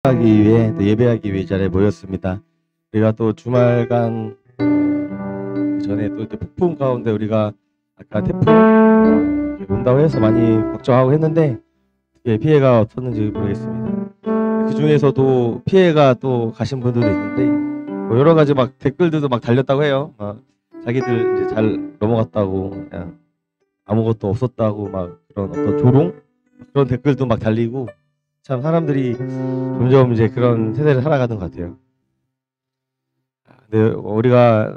하기 위해 또 예배하기 위해 이 자리에 모였습니다. 우리가 또 주말간 그 전에 또 폭풍 가운데 우리가 아까 태풍 온다고 해서 많이 걱정하고 했는데 피해가 없었는지 모르겠습니다. 그 중에서도 피해가 또 가신 분들도 있는데 뭐 여러 가지 막 댓글들도 막 달렸다고 해요. 막 자기들 이제 잘 넘어갔다고 그냥 아무것도 없었다고 막 그런 어떤 조롱 그런 댓글도 막 달리고 참 사람들이 점점 이제 그런 세대를 살아가는 것 같아요. 근데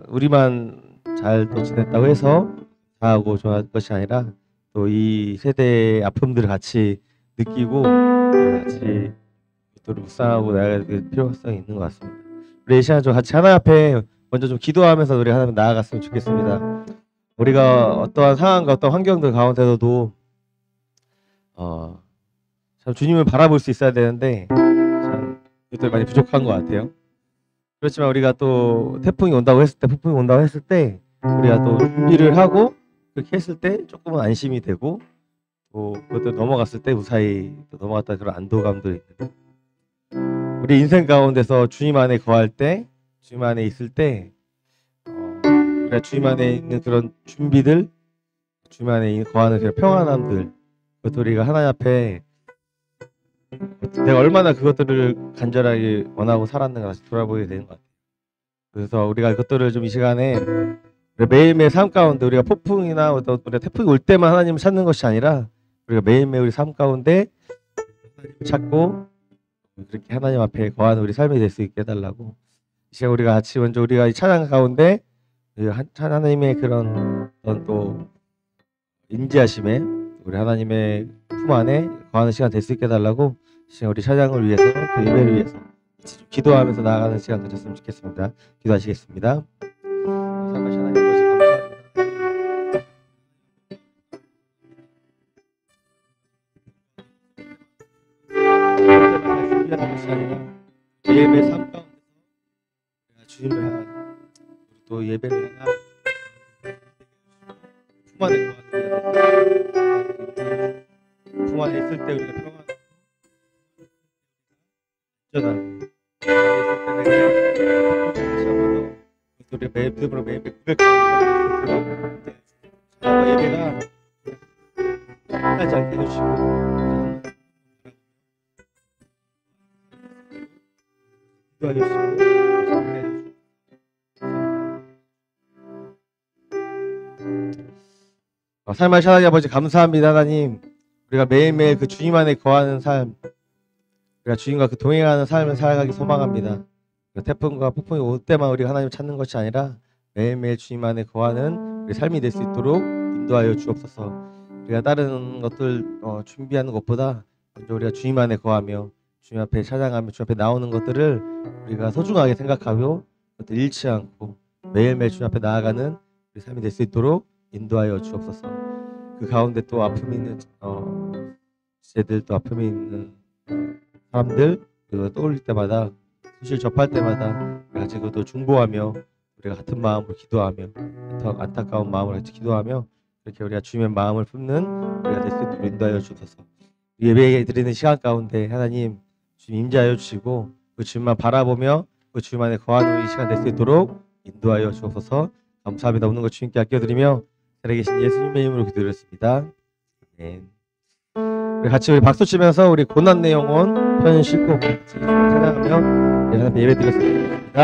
우리만 잘 또 지냈다고 해서 다하고 좋아할 것이 아니라 또 이 세대의 아픔들을 같이 느끼고 같이 또 묵상하고 나아갈 필요성이 있는 것 같습니다. 우리 이 시간 좀 같이 하나님 앞에 먼저 좀 기도하면서 우리 하나님 나아갔으면 좋겠습니다. 우리가 어떠한 상황과 어떤 환경들 가운데서도 참 주님을 바라볼 수 있어야 되는데 참 그것들 많이 부족한 것 같아요. 그렇지만 우리가 또 폭풍이 온다고 했을 때 우리가 또 준비를 하고 그렇게 했을 때 조금은 안심이 되고 또 그것도 넘어갔을 때 무사히 또 넘어갔다 그런 안도감도 있는데 우리 인생 가운데서 주님 안에 거할 때 주님 안에 있을 때 우리가 주님 안에 있는 그런 준비들 주님 안에 거하는 그런 평안함들 그것도 우리가 하나님 앞에 내가 얼마나 그것들을 간절하게 원하고 살았는가 다시 돌아보게 되는 것 같아요. 그래서 우리가 그것들을 좀 이 시간에 매일매일 삶 가운데 우리가 폭풍이나 어떤 우리가 태풍이 올 때만 하나님을 찾는 것이 아니라 우리가 매일매일 우리 삶 가운데 하나님을 찾고 그렇게 하나님 앞에 거하는 우리 삶이 될 수 있게 해달라고 이 시간 우리가 같이 먼저 우리가 이 찬양 가운데 하나님의 그런 어떤 또 인지하심에 우리 하나님의 품 안에 거하는 시간 될 수 있게 해달라고 시간 우리 찬양을 위해서 또 예배를 위해서 좀 기도하면서 나아가는 시간 가졌으면 좋겠습니다. 기도하시겠습니다. 살아계신 하나님 아버지 감사합니다. 준비하는 것이 아니라 예배 삶 가운데서 주님을 향한 또 예배를 향한 품 안에 거하는 품 안에 있을 때 우리가 평안하고 안전하고 품 안에 있을 때 내가 다시 한번 더 우리 매일으로 매일 고백하는 예배가 끝나지 않게 해주시고 기도하시고 삶의 하나님 아버지 감사합니다. 하나님 우리가 매일매일 그 주님 안에 거하는 삶 우리가 주님과 그 동행하는 삶을 살아가기 소망합니다. 태풍과 폭풍이 올 때만 우리가 하나님을 찾는 것이 아니라 매일매일 주님 안에 거하는 우리 삶이 될 수 있도록 인도하여 주옵소서. 우리가 다른 것들 준비하는 것보다 먼저 우리가 주님 안에 거하며 주님 앞에 찬양하며 주님 앞에 나오는 것들을 우리가 소중하게 생각하며 그것들 잃지 않고 매일매일 주님 앞에 나아가는 우리 삶이 될 수 있도록 인도하여 주옵소서. 그 가운데 또 아픔이 있는 주제들 또 아픔이 있는 사람들 그거 떠올릴 때마다 소식 접할 때마다 같이 그것도 중보하며 우리가 같은 마음으로 기도하며 안타까운 마음으로 같이 기도하며 이렇게 우리가 주님의 마음을 품는 우리가 될 수 있도록 인도하여 주소서. 예배 드리는 시간 가운데 하나님 주님 임재하여 주시고 그 주님만 바라보며 그 주님 안에 거하는 이 시간 될 수 있도록 인도하여 주옵소서. 감사합니다. 오는 것 주님께 아껴드리며 살아계신 예수님의 이름으로 기도드렸습니다. 아멘. 우리 같이 박수 치면서 우리 고난의 영혼 편 싣고 같이 찬양하며 예배 드렸습니다.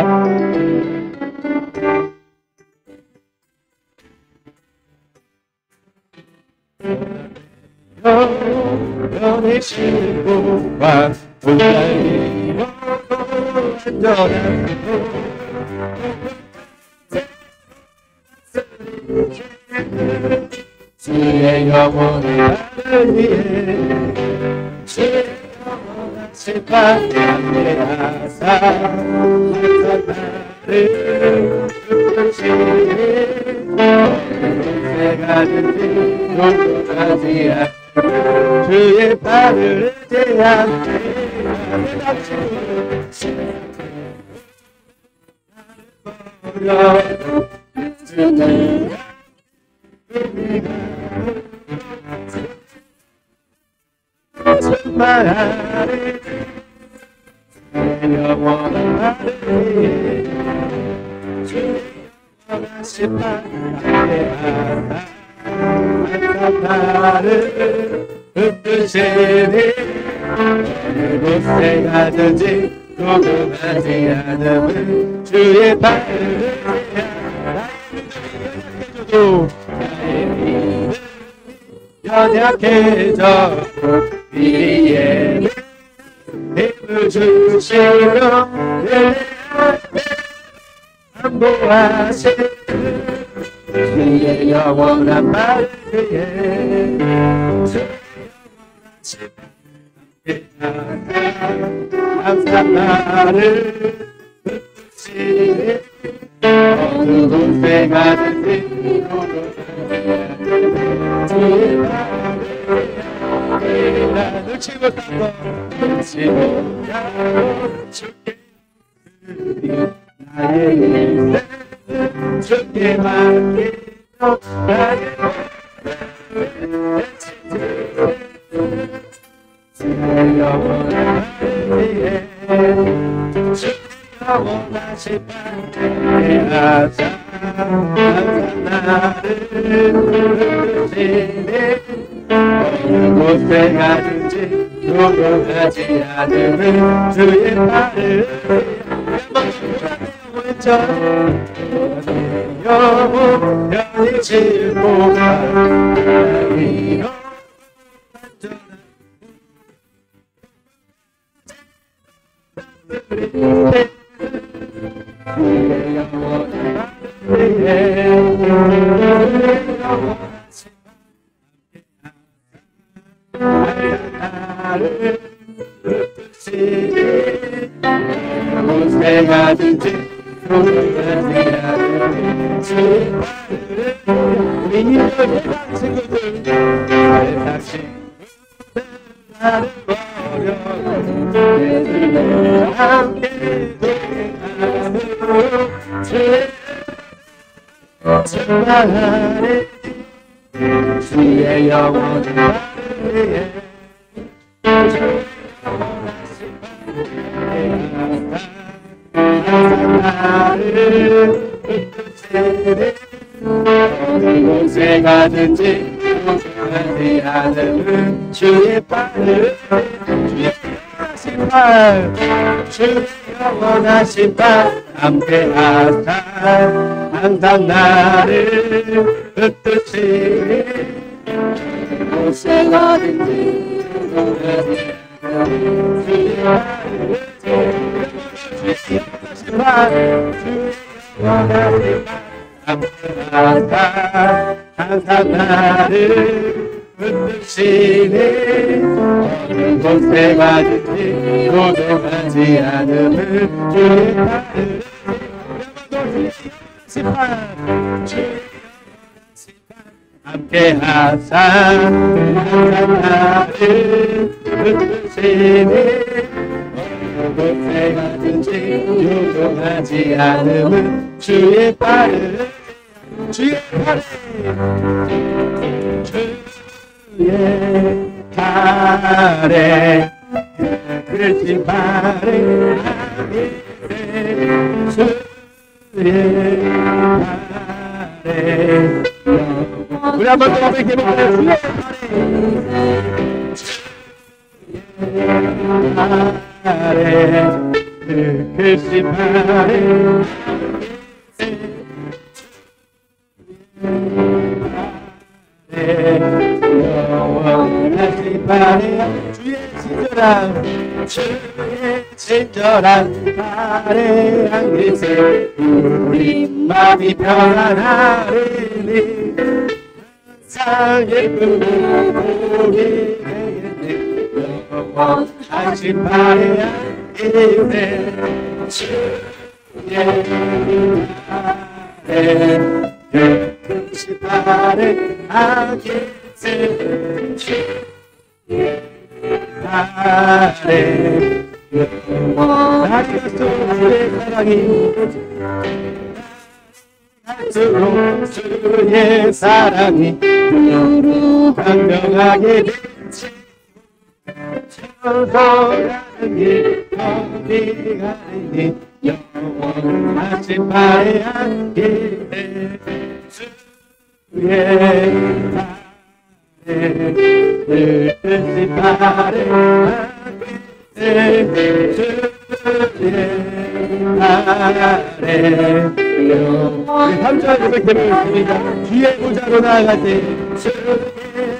영원의 신부와 불날리며 안전한 주의 영혼의 나를 위해 주의 영원한 심판 양해하사 항상 나를 주시니 언제가든지 용서하지 않고 주의 발을 의지하네 나를 낮추고 주는 정말 영원한 나를 위해 주의 원하신 바람에 항상 나를 붙드시니 어느 곳에 가든지 궁금하지 않음은 주의 발을 해줘도 나의 믿음 연약해져 위에 힘을 주시며 안보하시는 주의 영원한 말을 위해 항상 나를 붙드시니 어느 곳에 가든지 주의 말을 나 놓치고 딴거 놓치고 가고 주께 나의 인생 주께 맡기며 나의 주의 영원한 위에 주의 영원하신 밤에 하자 항상 나를 붙드시니 어느 곳에 가든지 궁금하지 않음은 주의 말을 영원 편히 칠고 가리로 주의 영원한 나를 붙드시니 곳에 가든지 궁금하지 않은 주의 말을 우리 예방 친구들 세상 친구들 나를 버려도 함께 동행함으로 주의 충만하네 주의 영원한 말을 위해 항상 나를 붙드시니 어느 곳에 가든지 궁금하지 않음은 주의 발을 주의 원하신 발 주의 원하신 발 함께하사 항상 나를 붙드시니 어느 곳에 가든지 궁금하지 않음은 주의 발을 주의 원하신 발 주의 원하신 발 함께하사 항상 나를 붙드시니 어느 곳에 가든지 고독하지 않음은 주의 발을 주의 함께하사 항상 나를 붙드시니 어느 곳에 가든지 요동하지 않음은 주의 발을 주의 발을 주의 발에 그릇진 발에 주의 발에 우리 한번 더 함께 해볼까요? 주의 발에 그 글씨 발에 영원하신 발에 주의 친절한 주의 친절한 발에 안기세 우리 마음이 평안하리니 항상 예쁘고 보기 되겠네 영원하신 발에 안기세 주의 발에 그 발에 안기세 주의 발에 영원하신 주의 사랑이 갈수록 주의 사랑이 강력하게 비치 가는 길 거기 가는 길 영원하지 말아야 길 주의 뜻이 바래 우리 3절 고백해보겠습니다. 주의 보좌로 나아갈 때 주의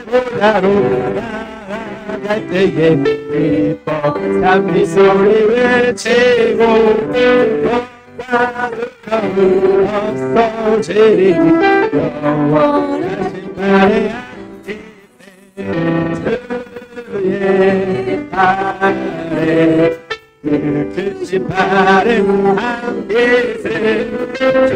보좌로 나아갈 때에 기뻐 담비 소리 외치고 가득함을 없어지리 영원하신 말해야 주의 아래 그 크신 바람 함께세 주의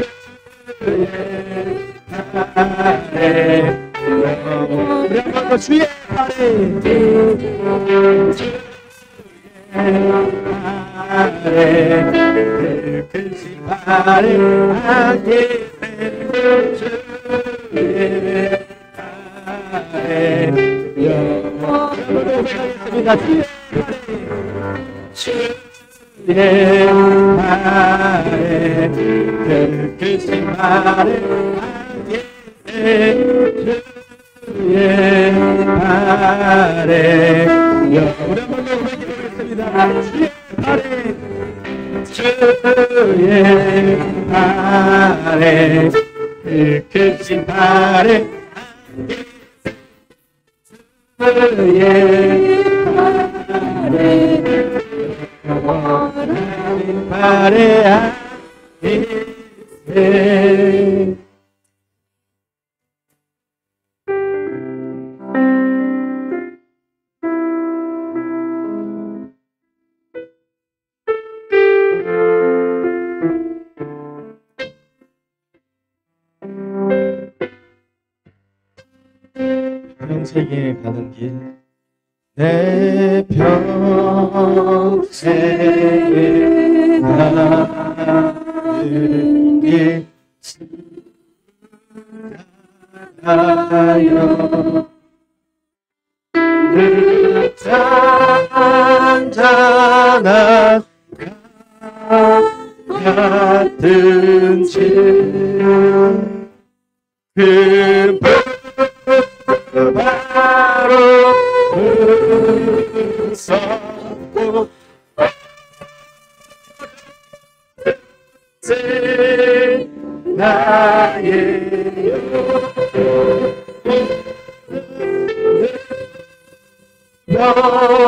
아래 우리 한번 더 주의 아래 주의 아래 그 크신 바람 함께세 주의 아래 영원히 하겠습니다. 주의 아래 그 크신 아래 주의 아래 우리 한번 더 고백해보겠습니다. 주의 아래 주의 아래 그 크신 아래 주의 아래 바래야 있세 평생에 가는 길 내 평생에 가는 길 나요 늘 잔잔한 같은 그 바로 섰고 나의 영원한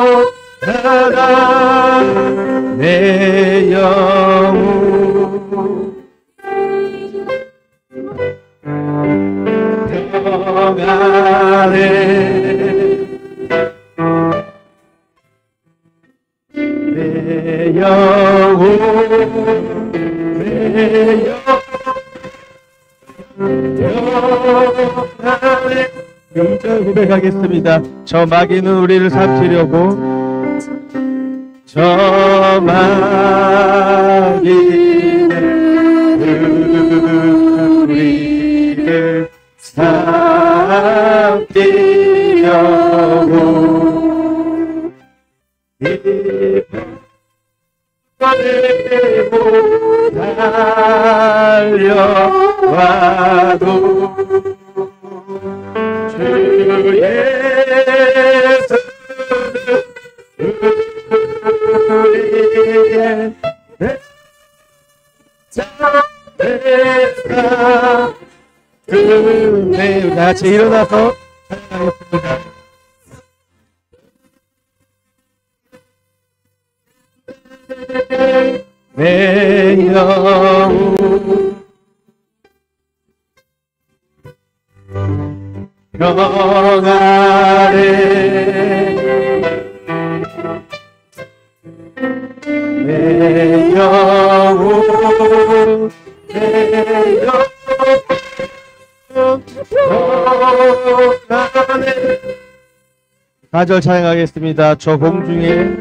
내 영혼 평안해 내 영혼 내 영원해 영절 고백하겠습니다. 저 마귀는 우리를 삼키려고 저 마귀는 우리를 삼키려고 이번에도 달려와도 주 예수는 우리의 자매가 끝내 같이 일어나서 찬양하겠습니다. 내 영혼 평안해 내 영혼 내 영혼 평안해 4절 찬양하겠습니다. 저 공중에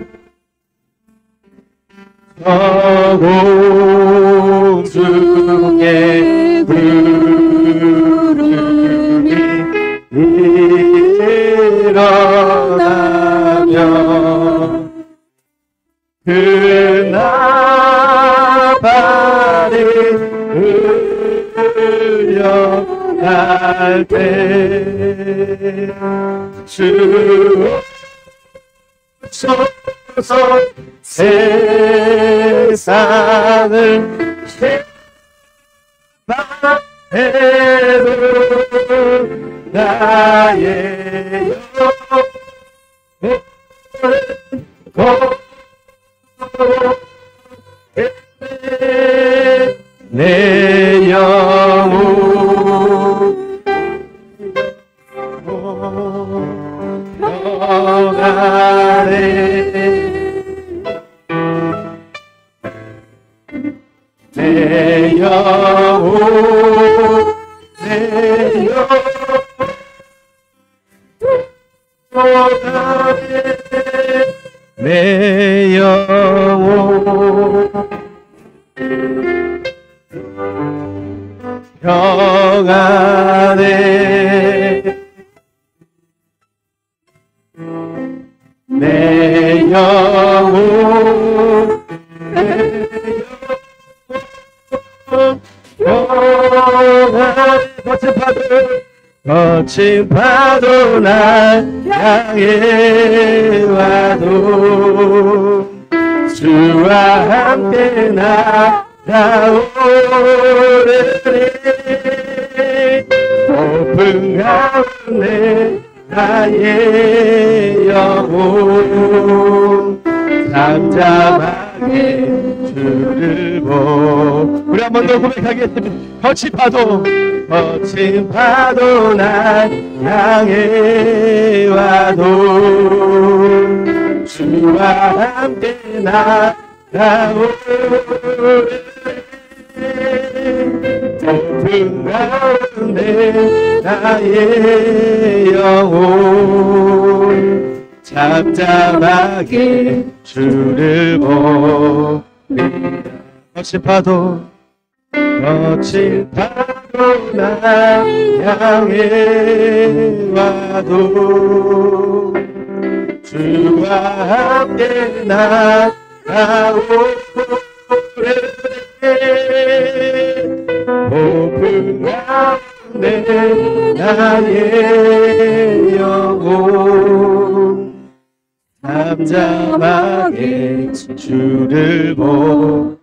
저 공중에 구름이 일어나면 할 때 주 오소서 세상을 해도 나의 영혼은 내 영혼 평안해 내 영혼 내 영혼 평안해 내 영혼 평안해 내 영혼 평안해 거친 파도 날 향해 와도 주와 함께 날아오르리 높은 가운데 나의 영혼 잠잠하게 주를 보 우리 한 번 더 고백하겠습니다. 거친 파도 날 향해 와도 주와 함께 날아오르리 높은 가운데 나의 영혼 잠잠하게 주를 보리라 거친 파도 날 향해 와도 주와 함께 날아오르리 높은 가운데 나의 영혼 잠잠하게 주를 보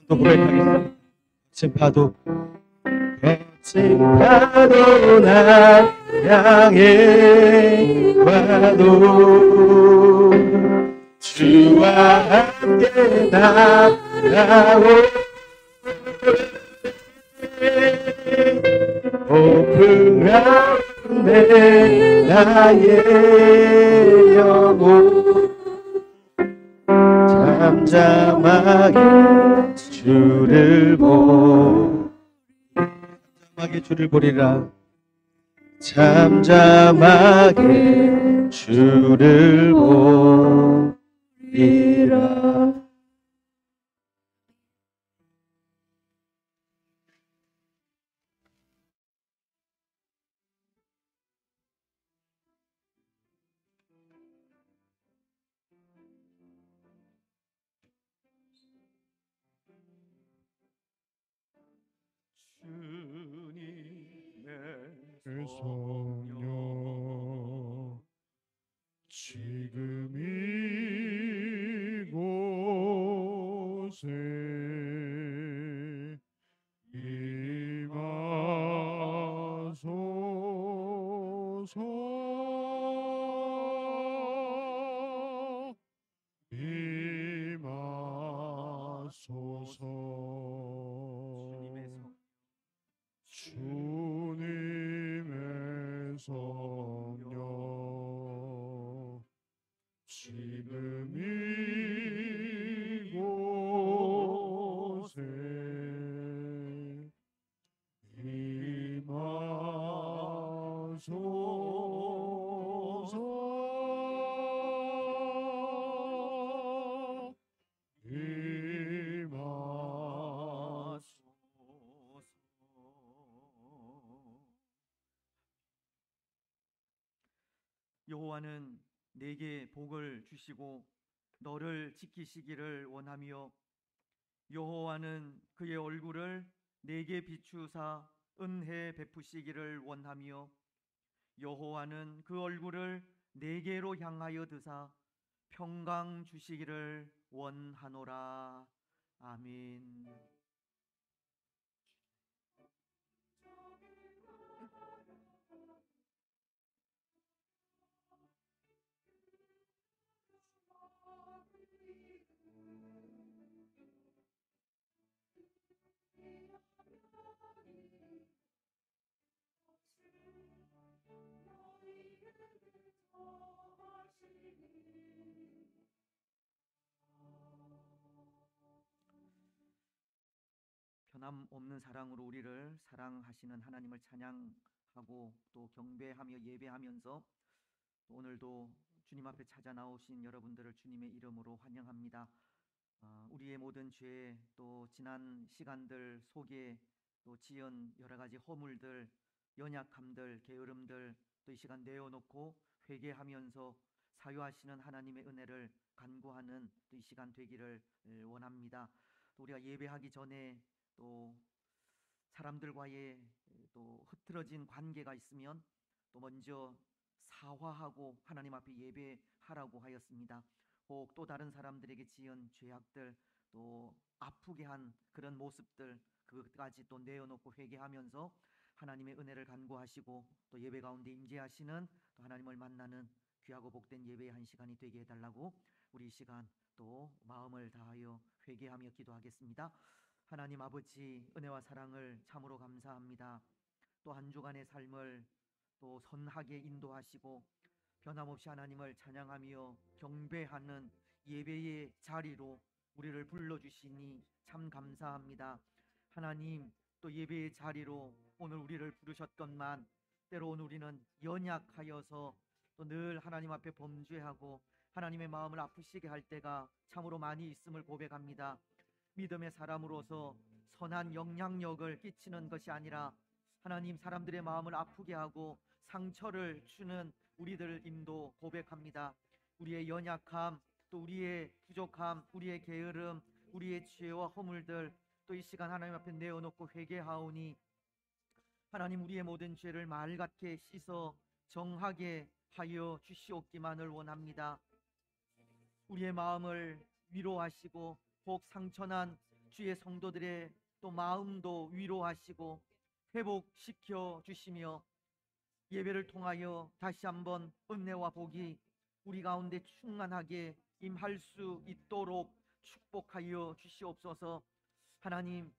또 고백하겠습니다. 거친 파도 날 향해 와도 주와 함께 날아오르리 높은 가운데 나의 영혼 잠잠하게 주를 보리라 잠잠하게 주를 보리라 주님의 성령 지금 이곳에 임하소서 주님의 성령 지금 이곳에 여호와는 내게 복을 주시고 너를 지키시기를 원하며 여호와는 그의 얼굴을 내게 비추사 은혜 베푸시기를 원하며 여호와는 그 얼굴을 내게로 향하여 드사 평강 주시기를 원하노라. 아멘. 변함없는 사랑으로 우리를 사랑하시는 하나님을 찬양하고 또 경배하며 예배하면서 또 오늘도 주님 앞에 찾아 나오신 여러분들을 주님의 이름으로 환영합니다. 우리의 모든 죄, 또 지난 시간들 속에 또 지은 여러 가지 허물들, 연약함들, 게으름들 또 이 시간 내어놓고 회개하면서 사유하시는 하나님의 은혜를 간구하는 또 이 시간 되기를 원합니다. 또 우리가 예배하기 전에 또 사람들과의 또 흐트러진 관계가 있으면 또 먼저 사화하고 하나님 앞에 예배하라고 하였습니다. 혹 또 다른 사람들에게 지은 죄악들, 또 아프게 한 그런 모습들, 그것까지 또 내어놓고 회개하면서 하나님의 은혜를 간구하시고 또 예배 가운데 임재하시는 또 하나님을 만나는 귀하고 복된 예배의 한 시간이 되게 해달라고 우리 이 시간 또 마음을 다하여 회개하며 기도하겠습니다. 하나님 아버지, 은혜와 사랑을 참으로 감사합니다. 또 한 주간의 삶을 또 선하게 인도하시고 변함없이 하나님을 찬양하며 경배하는 예배의 자리로 우리를 불러주시니 참 감사합니다. 하나님, 또 예배의 자리로 오늘 우리를 부르셨건만 때로는 우리는 연약하여서 또 늘 하나님 앞에 범죄하고 하나님의 마음을 아프시게 할 때가 참으로 많이 있음을 고백합니다. 믿음의 사람으로서 선한 영향력을 끼치는 것이 아니라 하나님, 사람들의 마음을 아프게 하고 상처를 주는 우리들임도 고백합니다. 우리의 연약함, 또 우리의 부족함, 우리의 게으름, 우리의 죄와 허물들 또 이 시간 하나님 앞에 내어놓고 회개하오니 하나님, 우리의 모든 죄를 말같게 씻어 정하게 하여 주시옵기만을 원합니다. 우리의 마음을 위로하시고 혹 상처난 주의 성도들의 또 마음도 위로하시고 회복시켜 주시며 예배를 통하여 다시 한번 은혜와 복이 우리 가운데 충만하게 임할 수 있도록 축복하여 주시옵소서. 하나님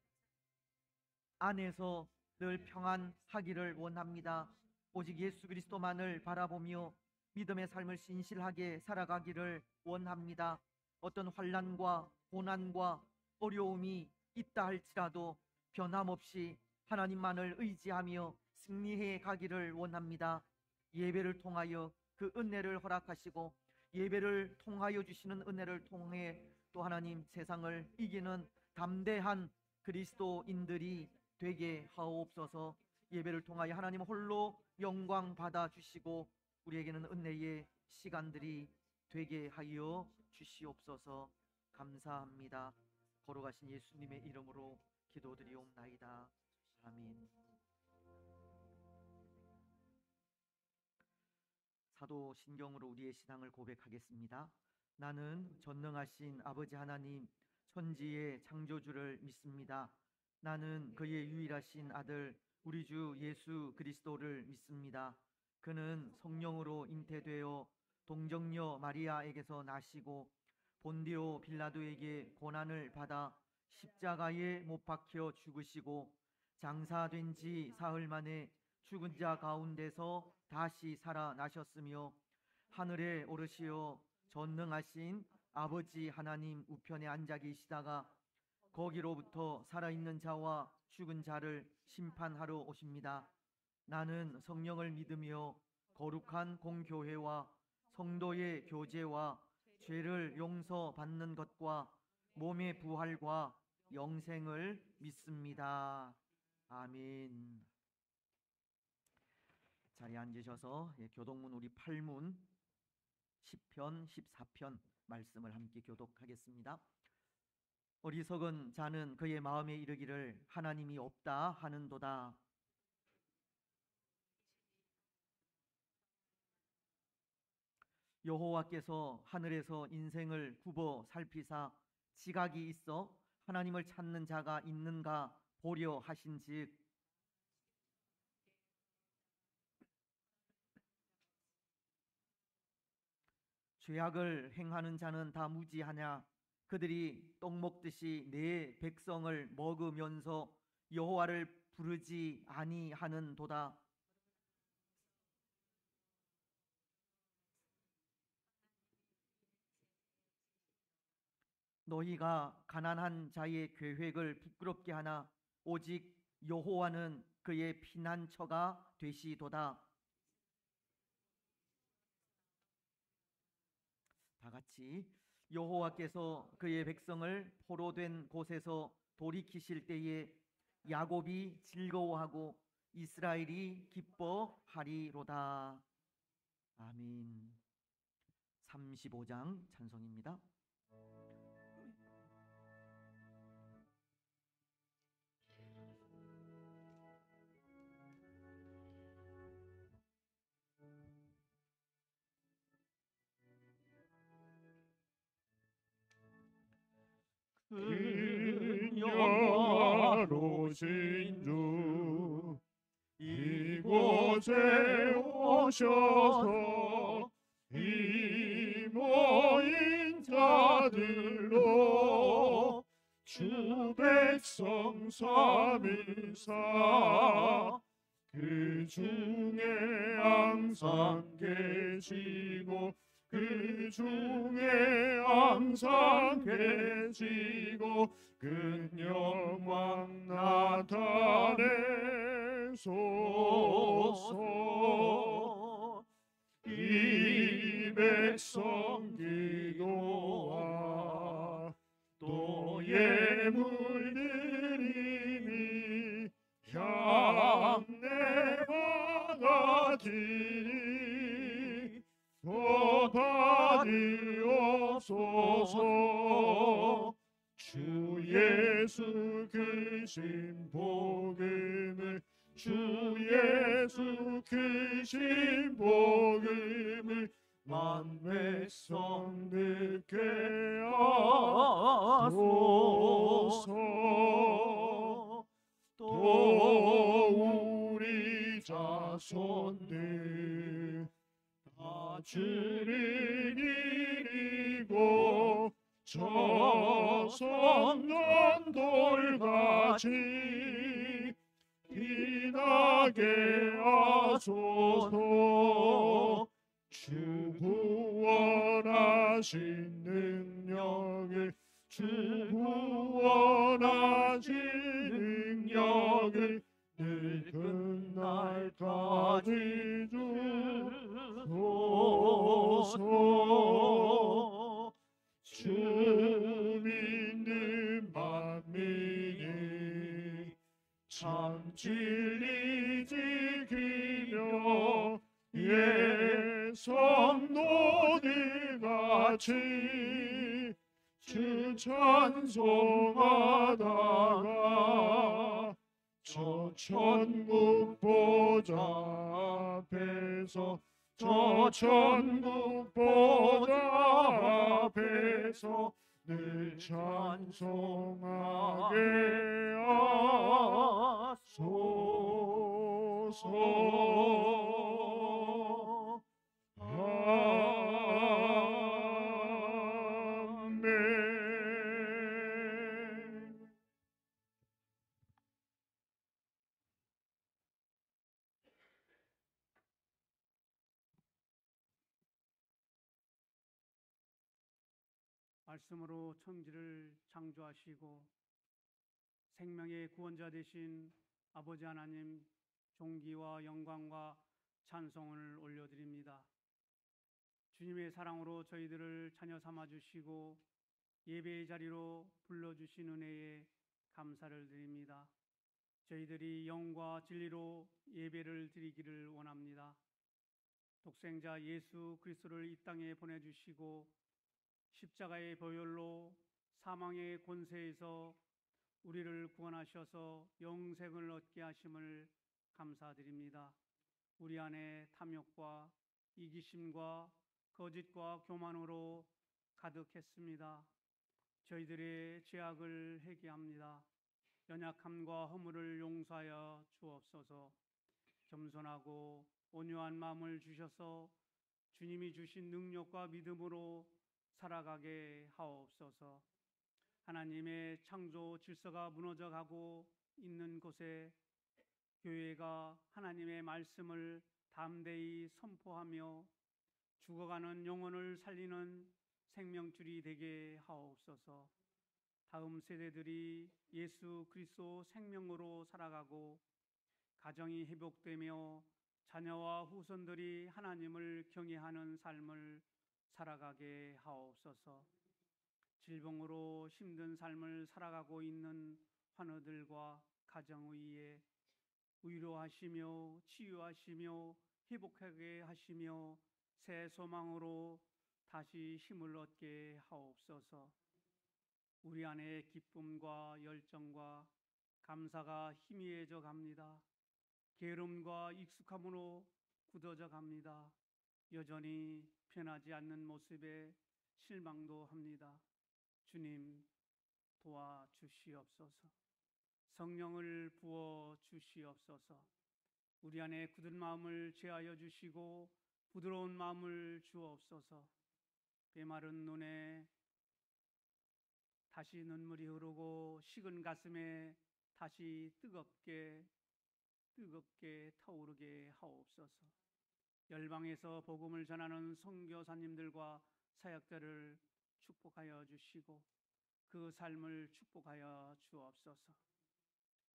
안에서 늘 평안하기를 원합니다. 오직 예수 그리스도만을 바라보며 믿음의 삶을 신실하게 살아가기를 원합니다. 어떤 환난과 고난과 어려움이 있다 할지라도 변함없이 하나님만을 의지하며 승리해 가기를 원합니다. 예배를 통하여 그 은혜를 허락하시고 예배를 통하여 주시는 은혜를 통해 또 하나님, 세상을 이기는 담대한 그리스도인들이 되게 하옵소서. 예배를 통하여 하나님 홀로 영광 받아 주시고 우리에게는 은혜의 시간들이 되게 하여 주시옵소서. 감사합니다. 걸어가신 예수님의 이름으로 기도드리옵나이다. 아멘. 사도 신경으로 우리의 신앙을 고백하겠습니다. 나는 전능하신 아버지 하나님, 천지의 창조주를 믿습니다. 나는 그의 유일하신 아들 우리 주 예수 그리스도를 믿습니다. 그는 성령으로 잉태되어 동정녀 마리아에게서 나시고 본디오 빌라도에게 고난을 받아 십자가에 못 박혀 죽으시고 장사된 지 사흘 만에 죽은 자 가운데서 다시 살아나셨으며 하늘에 오르시어 전능하신 아버지 하나님 우편에 앉아 계시다가 거기로부터 살아있는 자와 죽은 자를 심판하러 오십니다. 나는 성령을 믿으며 거룩한 공교회와 성도의 교제와 죄를 용서받는 것과 몸의 부활과 영생을 믿습니다. 아멘. 자리에 앉으셔서 교독문 우리 8문 10편 14편 말씀을 함께 교독하겠습니다. 어리석은 자는 그의 마음에 이르기를 하나님이 없다 하는도다. 여호와께서 하늘에서 인생을 굽어 살피사 지각이 있어 하나님을 찾는 자가 있는가 보려 하신즉 죄악을 행하는 자는 다 무지하냐 그들이 떡 먹듯이 내 백성을 먹으면서 여호와를 부르지 아니하는도다. 너희가 가난한 자의 계획을 부끄럽게 하나 오직 여호와는 그의 피난처가 되시도다. 다 같이 여호와께서 그의 백성을 포로된 곳에서 돌이키실 때에 야곱이 즐거워하고 이스라엘이 기뻐하리로다. 아멘. 35장 찬송입니다. 영화로신 주 이곳에 오셔서 이 모인 자들로 주 백성 삼위사 그 중에 항상 계시고 그 중에 항상 계시고 그 영광 나타내소서. 이 백성 기도와 또 예물드림이 향내 받아들이 더 받으옵소서. 주 예수 크신 복음을 주 예수 크신 복음을 만백성 듣게 하소서. 또 우리 자손들 다 주를 기리고 저 성전 돌같이 빛나게 하소서. 주 구원하신 능력을 주 구원하신 능력을 늘 끝날까지 주소서. 주 믿는 만민이 참 진리 지키며 예 성도들 같이 주 찬송하다가 저 천국 보좌 앞에서 저 천국 보좌 앞에서 늘 찬송하게 하소서. 아멘. 말씀으로 천지를 창조하시고 생명의 구원자 되신 아버지 하나님, 존귀와 영광과 찬송을 올려드립니다. 주님의 사랑으로 저희들을 자녀 삼아 주시고 예배의 자리로 불러주신 은혜에 감사를 드립니다. 저희들이 영과 진리로 예배를 드리기를 원합니다. 독생자 예수 그리스도를 이 땅에 보내주시고 십자가의 보혈로 사망의 권세에서 우리를 구원하셔서 영생을 얻게 하심을 감사드립니다. 우리 안에 탐욕과 이기심과 거짓과 교만으로 가득했습니다. 저희들의 죄악을 회개합니다. 연약함과 허물을 용서하여 주옵소서. 겸손하고 온유한 마음을 주셔서 주님이 주신 능력과 믿음으로 살아가게 하옵소서. 하나님의 창조 질서가 무너져 가고 있는 곳에 교회가 하나님의 말씀을 담대히 선포하며 죽어가는 영혼을 살리는 생명줄이 되게 하옵소서. 다음 세대들이 예수 그리스도 생명으로 살아가고 가정이 회복되며 자녀와 후손들이 하나님을 경외하는 삶을 살아가게 하옵소서. 질병으로 힘든 삶을 살아가고 있는 환우들과 가정 위에 위로하시며 치유하시며 회복하게 하시며 새 소망으로 다시 힘을 얻게 하옵소서. 우리 안에 기쁨과 열정과 감사가 희미해져 갑니다. 게으름과 익숙함으로 굳어져 갑니다. 여전히 변하지 않는 모습에 실망도 합니다. 주님 도와주시옵소서. 성령을 부어 주시옵소서. 우리 안에 굳은 마음을 제하여 주시고 부드러운 마음을 주옵소서. 메마른 눈에 다시 눈물이 흐르고 식은 가슴에 다시 뜨겁게 타오르게 하옵소서. 열방에서 복음을 전하는 선교사님들과 사역자를 축복하여 주시고 그 삶을 축복하여 주옵소서.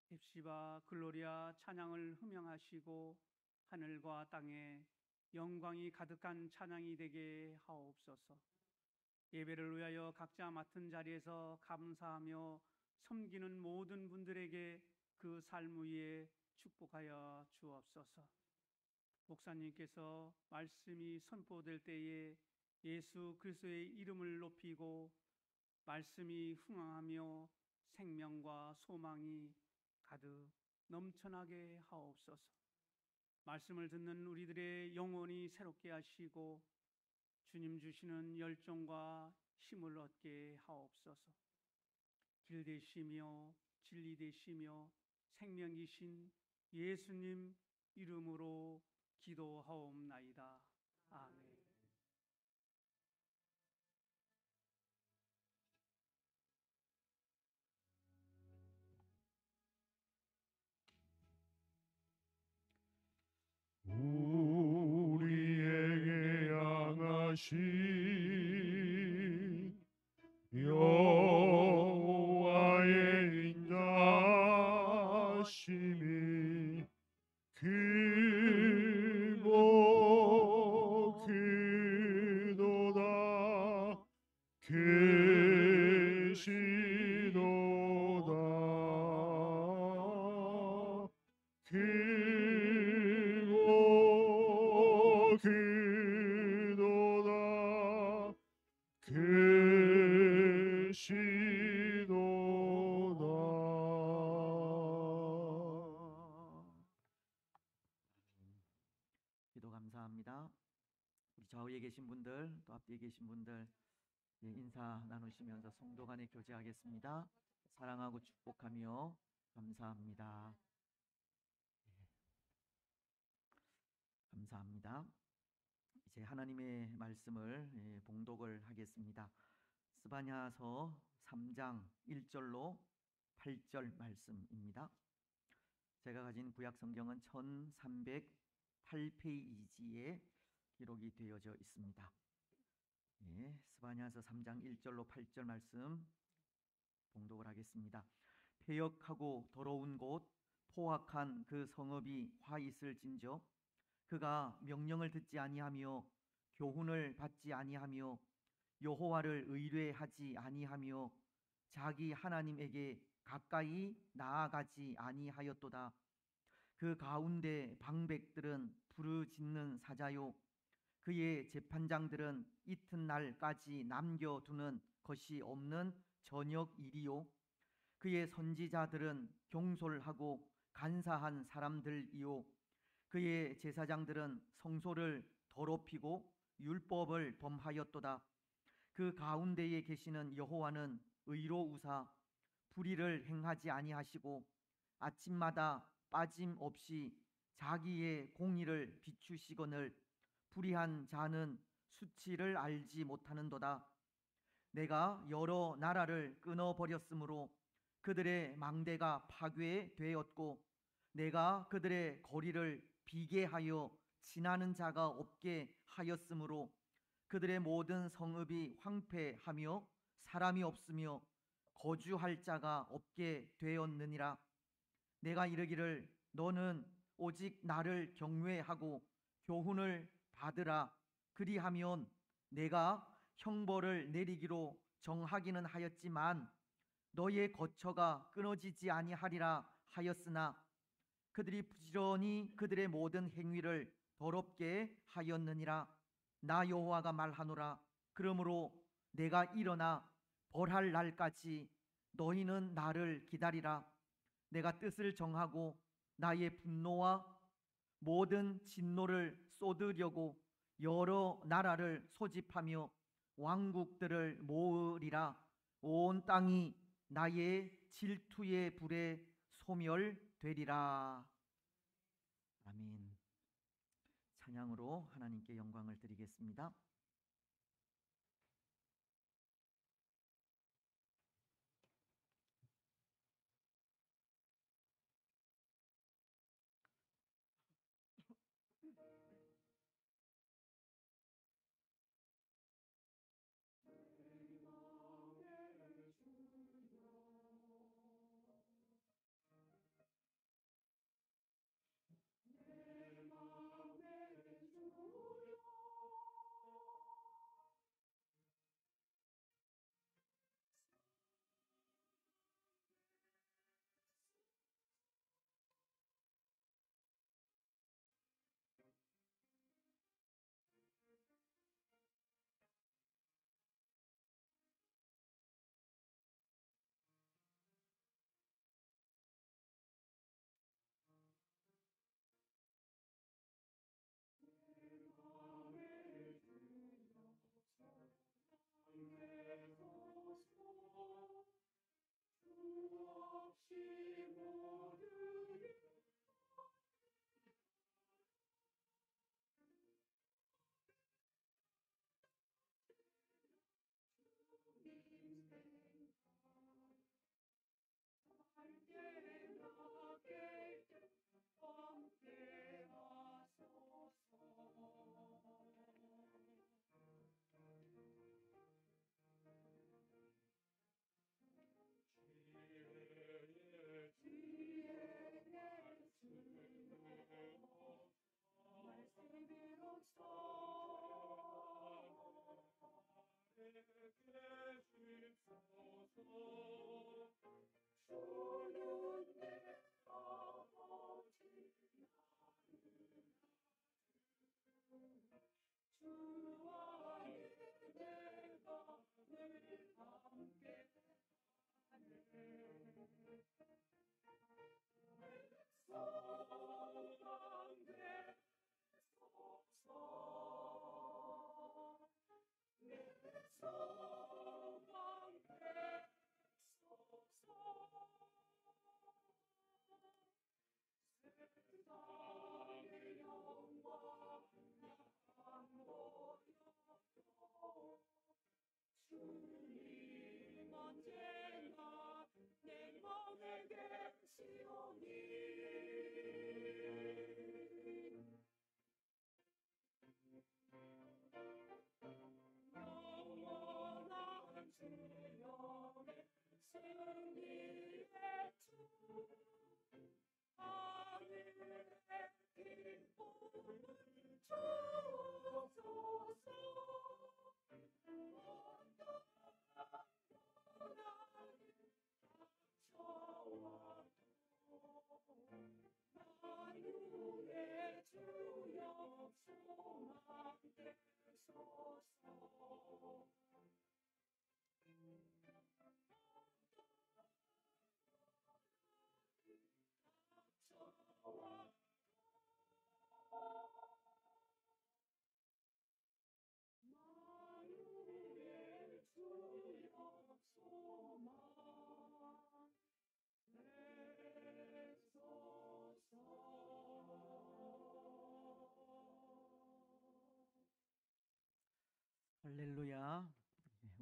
헵시바 글로리아 찬양을 흐명하시고 하늘과 땅에 영광이 가득한 찬양이 되게 하옵소서. 예배를 위하여 각자 맡은 자리에서 감사하며 섬기는 모든 분들에게 그 삶 위에 축복하여 주옵소서. 목사님께서 말씀이 선포될 때에 예수 그리스도의 이름을 높이고 말씀이 흥황하며 생명과 소망이 가득 넘쳐나게 하옵소서. 말씀을 듣는 우리들의 영혼이 새롭게 하시고 주님 주시는 열정과 힘을 얻게 하옵소서. 길 되시며 진리 되시며 생명이신 예수님 이름으로 기도하옵나이다. 아멘. 우리에게 향하신 여호와의 인자심이 크고 크도다 계시도다 크고 크도다 기도 감사합니다. 우리 좌우에 계신 분들 또 앞뒤에 계신 분들 인사 나누시면서 성도 간에 교제하겠습니다. 사랑하고 축복하며 감사합니다. 감사합니다. 이제 하나님의 말씀을 봉독을 하겠습니다. 스바냐서 3장 1절로 8절 말씀입니다. 제가 가진 구약 성경은 1308페이지에 기록이 되어져 있습니다. 스바냐서 3장 1절로 8절 말씀 봉독을 하겠습니다. 패역하고 더러운 곳 포악한 그 성읍이 화 있을진저 그가 명령을 듣지 아니하며 교훈을 받지 아니하며 여호와를 의뢰하지 아니하며 자기 하나님에게 가까이 나아가지 아니하였도다. 그 가운데 방백들은 부르짖는 사자요 그의 재판장들은 이튿날까지 남겨두는 것이 없는 저녁 일이요 그의 선지자들은 경솔하고 간사한 사람들이요 그의 제사장들은 성소를 더럽히고 율법을 범하였도다. 그 가운데에 계시는 여호와는 의로우사 불의를 행하지 아니하시고 아침마다 빠짐없이 자기의 공의를 비추시거늘 불의한 자는 수치를 알지 못하는도다. 내가 여러 나라를 끊어버렸으므로 그들의 망대가 파괴되었고 내가 그들의 거리를 비게 하여 지나는 자가 없게 하였으므로 그들의 모든 성읍이 황폐하며 사람이 없으며 거주할 자가 없게 되었느니라. 내가 이르기를 너는 오직 나를 경외하고 교훈을 받으라. 그리하면 내가 형벌을 내리기로 정하기는 하였지만 너의 거처가 끊어지지 아니하리라 하였으나 그들이 부지런히 그들의 모든 행위를 더럽게 하였느니라. 나 여호와가 말하노라. 그러므로 내가 일어나 벌할 날까지 너희는 나를 기다리라. 내가 뜻을 정하고 나의 분노와 모든 진노를 쏟으려고 여러 나라를 소집하며 왕국들을 모으리라. 온 땅이 나의 질투의 불에 소멸되리라. 아멘. 찬양으로 하나님께 영광을 드리겠습니다.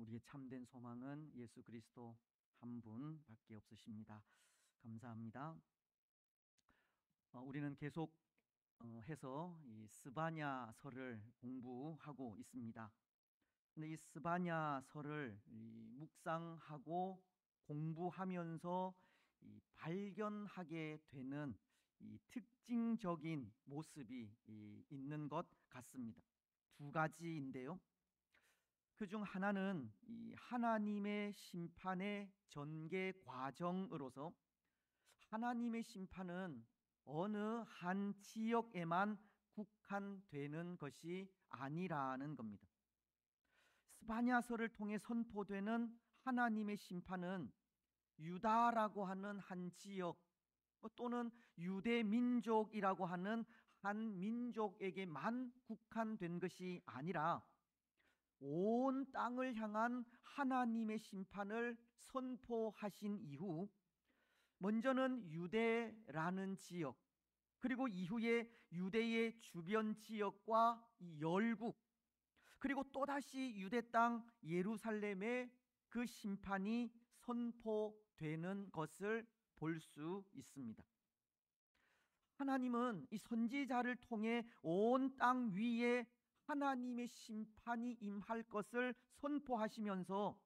우리의 참된 소망은 예수 그리스도 한 분밖에 없으십니다. 감사합니다. 우리는 계속 해서 이 스바냐서를 공부하고 있습니다. 근데 이 스바냐서를 묵상하고 공부하면서 발견하게 되는 이 특징적인 모습이 있는 것 같습니다. 두 가지인데요. 그중 하나는 이 하나님의 심판의 전개 과정으로서 하나님의 심판은 어느 한 지역에만 국한되는 것이 아니라는 겁니다. 스바냐서를 통해 선포되는 하나님의 심판은 유다라고 하는 한 지역 또는 유대 민족이라고 하는 한 민족에게만 국한된 것이 아니라 온 땅을 향한 하나님의 심판을 선포하신 이후 먼저는 유대라는 지역 그리고 이후에 유대의 주변 지역과 열국 그리고 또다시 유대 땅 예루살렘에 그 심판이 선포되는 것을 볼 수 있습니다. 하나님은 이 선지자를 통해 온 땅 위에 하나님의 심판이 임할 것을 선포하시면서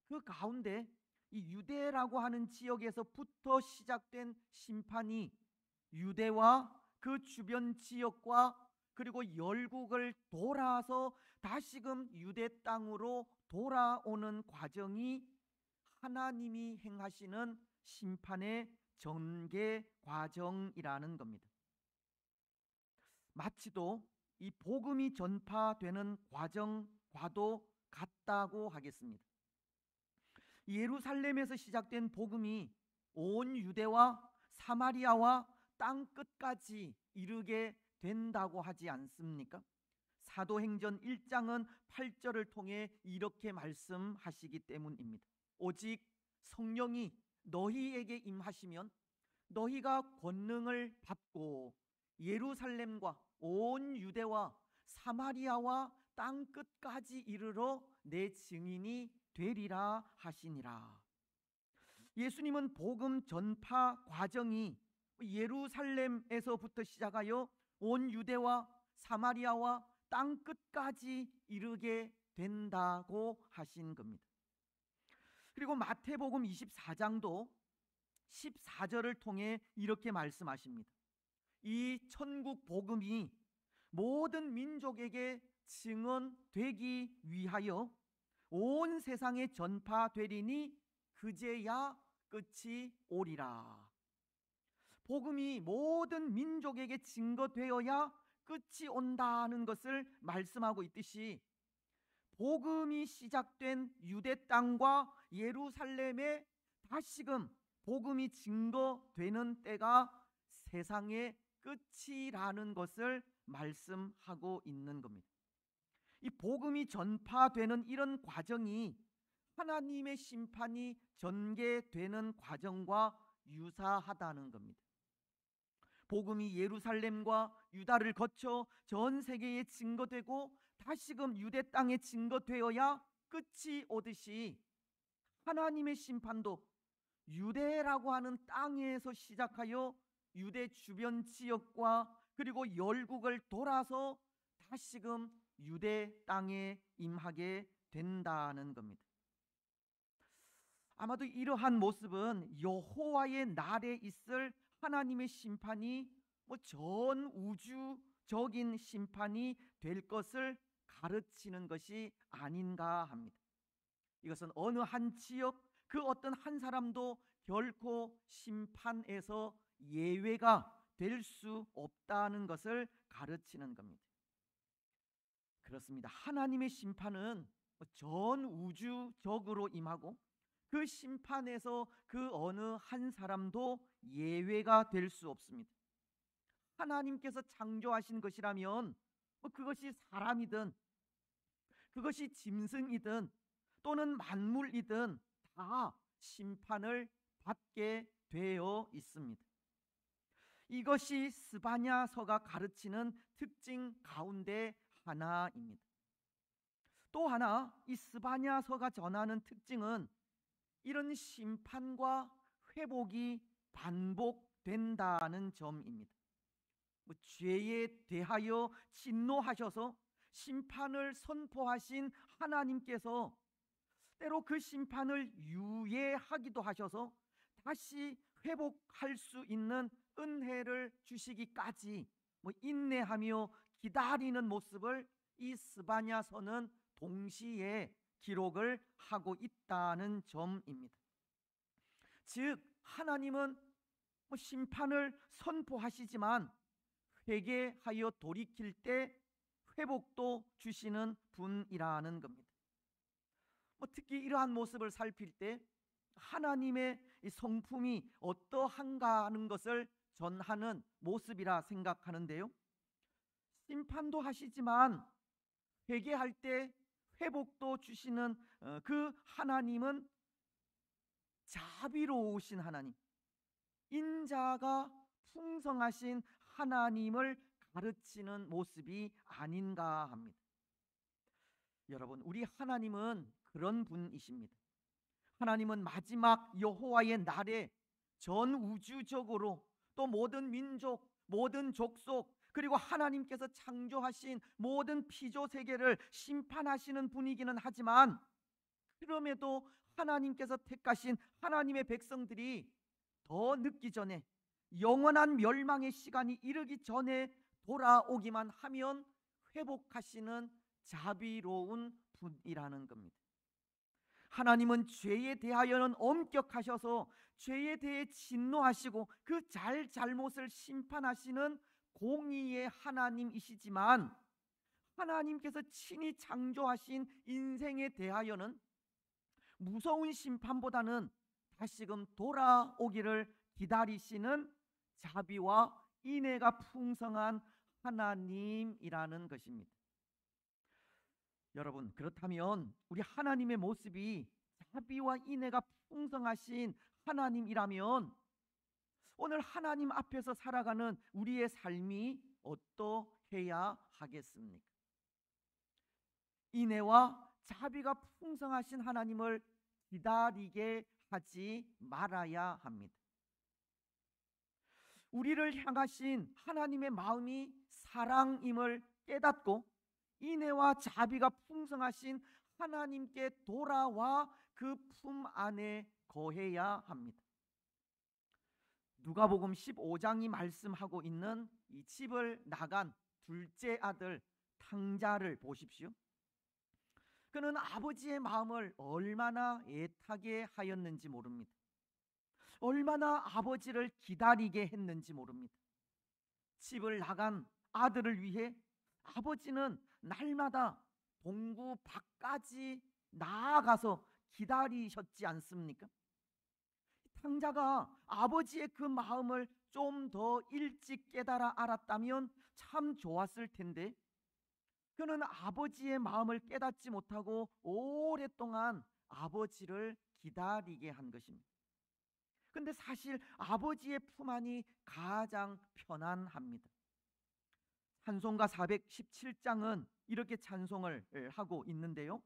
그 가운데 이 유대라고 하는 지역에서부터 시작된 심판이 유대와 그 주변 지역과 그리고 열국을 돌아서 다시금 유대 땅으로 돌아오는 과정이 하나님이 행하시는 심판의 전개 과정이라는 겁니다. 마치도 이 복음이 전파되는 과정과도 같다고 하겠습니다. 예루살렘에서 시작된 복음이 온 유대와 사마리아와 땅 끝까지 이르게 된다고 하지 않습니까? 사도행전 1장은 8절을 통해 이렇게 말씀하시기 때문입니다. 오직 성령이 너희에게 임하시면 너희가 권능을 받고 예루살렘과 온 유대와 사마리아와 땅 끝까지 이르러 내 증인이 되리라 하시니라. 예수님은 복음 전파 과정이 예루살렘에서부터 시작하여 온 유대와 사마리아와 땅 끝까지 이르게 된다고 하신 겁니다. 그리고 마태복음 24장도 14절을 통해 이렇게 말씀하십니다. 이 천국 복음이 모든 민족에게 증언되기 위하여 온 세상에 전파되리니 그제야 끝이 오리라. 복음이 모든 민족에게 증거되어야 끝이 온다는 것을 말씀하고 있듯이 복음이 시작된 유대 땅과 예루살렘에 다시금 복음이 증거되는 때가 세상의 끝이라는 것을 말씀하고 있는 겁니다. 이 복음이 전파되는 이런 과정이 하나님의 심판이 전개되는 과정과 유사하다는 겁니다. 복음이 예루살렘과 유다를 거쳐 전 세계에 증거되고 다시금 유대 땅에 증거되어야 끝이 오듯이 하나님의 심판도 유대라고 하는 땅에서 시작하여 유대 주변 지역과 그리고 열국을 돌아서 다시금 유대 땅에 임하게 된다는 겁니다. 아마도 이러한 모습은 여호와의 날에 있을 하나님의 심판이 전 우주적인 심판이 될 것을 가르치는 것이 아닌가 합니다. 이것은 어느 한 지역 그 어떤 한 사람도 결코 심판에서 예외가 될 수 없다는 것을 가르치는 겁니다. 그렇습니다. 하나님의 심판은 전 우주적으로 임하고 그 심판에서 그 어느 한 사람도 예외가 될 수 없습니다. 하나님께서 창조하신 것이라면 그것이 사람이든 그것이 짐승이든 또는 만물이든 다 심판을 받게 되어 있습니다. 이것이 스바냐서가 가르치는 특징 가운데 하나입니다. 또 하나 이 스바냐서가 전하는 특징은 이런 심판과 회복이 반복된다는 점입니다. 죄에 대하여 진노하셔서 심판을 선포하신 하나님께서 때로 그 심판을 유예하기도 하셔서 다시 회복할 수 있는 은혜를 주시기까지 인내하며 기다리는 모습을 이 스바냐서는 동시에 기록을 하고 있다는 점입니다. 즉 하나님은 심판을 선포하시지만 회개하여 돌이킬 때 회복도 주시는 분이라는 겁니다. 특히 이러한 모습을 살필 때 하나님의 이 성품이 어떠한가 하는 것을 전하는 모습이라 생각하는데요. 심판도 하시지만 회개할 때 회복도 주시는 그 하나님은 자비로우신 하나님, 인자가 풍성하신 하나님을 가르치는 모습이 아닌가 합니다. 여러분, 우리 하나님은 그런 분이십니다. 하나님은 마지막 여호와의 날에 전 우주적으로 또 모든 민족, 모든 족속, 그리고 하나님께서 창조하신 모든 피조 세계를 심판하시는 분이기는 하지만, 그럼에도 하나님께서 택하신 하나님의 백성들이 더 늦기 전에, 영원한 멸망의 시간이 이르기 전에 돌아오기만 하면 회복하시는 자비로운 분이라는 겁니다. 하나님은 죄에 대하여는 엄격하셔서 죄에 대해 진노하시고 그 잘못을 심판하시는 공의의 하나님이시지만, 하나님께서 친히 창조하신 인생에 대하여는 무서운 심판보다는 다시금 돌아오기를 기다리시는 자비와 인애가 풍성한 하나님이라는 것입니다. 여러분, 그렇다면 우리 하나님의 모습이 자비와 인애가 풍성하신 하나님이라면 오늘 하나님 앞에서 살아가는 우리의 삶이 어떠해야 하겠습니까? 인애와 자비가 풍성하신 하나님을 기다리게 하지 말아야 합니다. 우리를 향하신 하나님의 마음이 사랑임을 깨닫고 인애와 자비가 풍성하신 하나님께 돌아와 그 품 안에 거해야 합니다. 누가복음 15장이 말씀하고 있는 이 집을 나간 둘째 아들 탕자를 보십시오. 그는 아버지의 마음을 얼마나 애타게 하였는지 모릅니다. 얼마나 아버지를 기다리게 했는지 모릅니다. 집을 나간 아들을 위해 아버지는 날마다 동구 밖까지 나아가서 기다리셨지 않습니까? 탕자가 아버지의 그 마음을 좀 더 일찍 깨달아 알았다면 참 좋았을 텐데, 그는 아버지의 마음을 깨닫지 못하고 오랫동안 아버지를 기다리게 한 것입니다. 근데 사실 아버지의 품 안이 가장 편안합니다. 찬송가 417장은 이렇게 찬송을 하고 있는데요.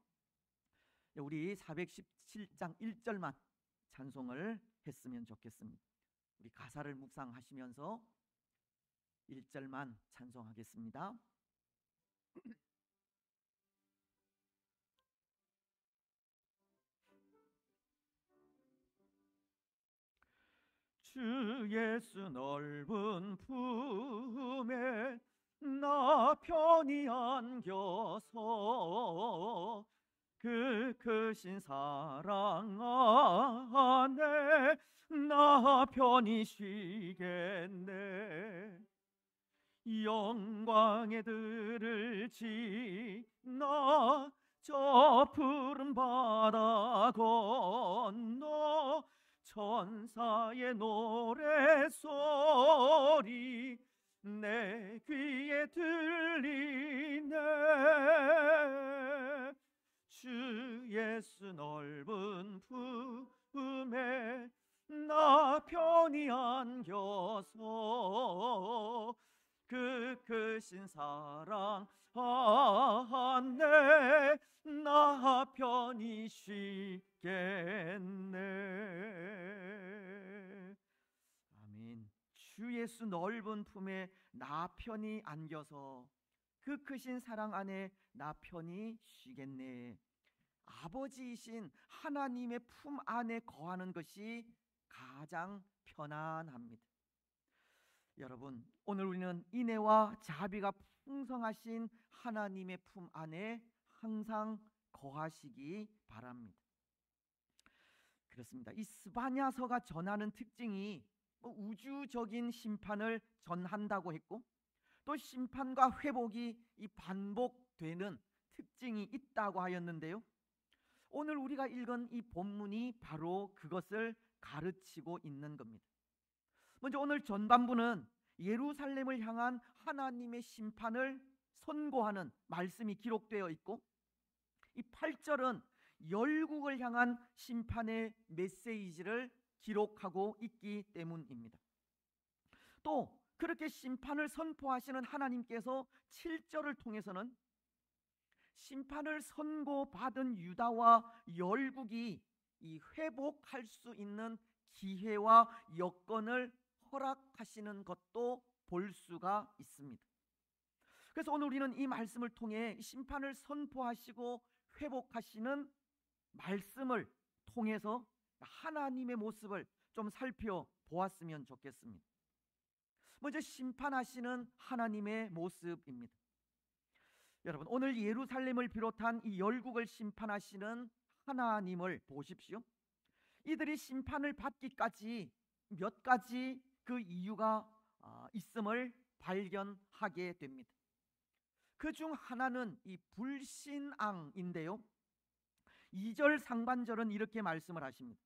우리 417장 1절만 찬송을 했으면 좋겠습니다. 우리 가사를 묵상하시면서 1절만 찬송하겠습니다. 주 예수 넓은 품에 나 편히 안겨서 그 크신 사랑 안에 나 편히 쉬겠네. 영광에 들을지 나 저 푸른 바다 건너 천사의 노래소리 내 귀에 들리네. 주 예수 넓은 품에 나 편히 안겨서 그 크신 사랑 안에 나 편히 쉬겠네. 아멘. 주 예수 넓은 품에 나 편히 안겨서 그 크신 사랑 안에 나 편히 쉬겠네. 아버지이신 하나님의 품 안에 거하는 것이 가장 편안합니다. 여러분, 오늘 우리는 인애와 자비가 풍성하신 하나님의 품 안에 항상 거하시기 바랍니다. 그렇습니다. 이 스바냐서가 전하는 특징이 우주적인 심판을 전한다고 했고, 또 심판과 회복이 이 반복되는 특징이 있다고 하였는데요, 오늘 우리가 읽은 이 본문이 바로 그것을 가르치고 있는 겁니다. 먼저 오늘 전반부는 예루살렘을 향한 하나님의 심판을 선고하는 말씀이 기록되어 있고, 이 8절은 열국을 향한 심판의 메시지를 기록하고 있기 때문입니다. 또 그렇게 심판을 선포하시는 하나님께서 7절을 통해서는 심판을 선고받은 유다와 열국이 이 회복할 수 있는 기회와 여건을 허락하시는 것도 볼 수가 있습니다. 그래서 오늘 우리는 이 말씀을 통해 심판을 선포하시고 회복하시는 말씀을 통해서 하나님의 모습을 좀 살펴보았으면 좋겠습니다. 먼저 심판하시는 하나님의 모습입니다. 여러분, 오늘 예루살렘을 비롯한 이 열국을 심판하시는 하나님을 보십시오. 이들이 심판을 받기까지 몇 가지 그 이유가 있음을 발견하게 됩니다. 그 중 하나는 이 불신앙인데요, 2절 상반절은 이렇게 말씀을 하십니다.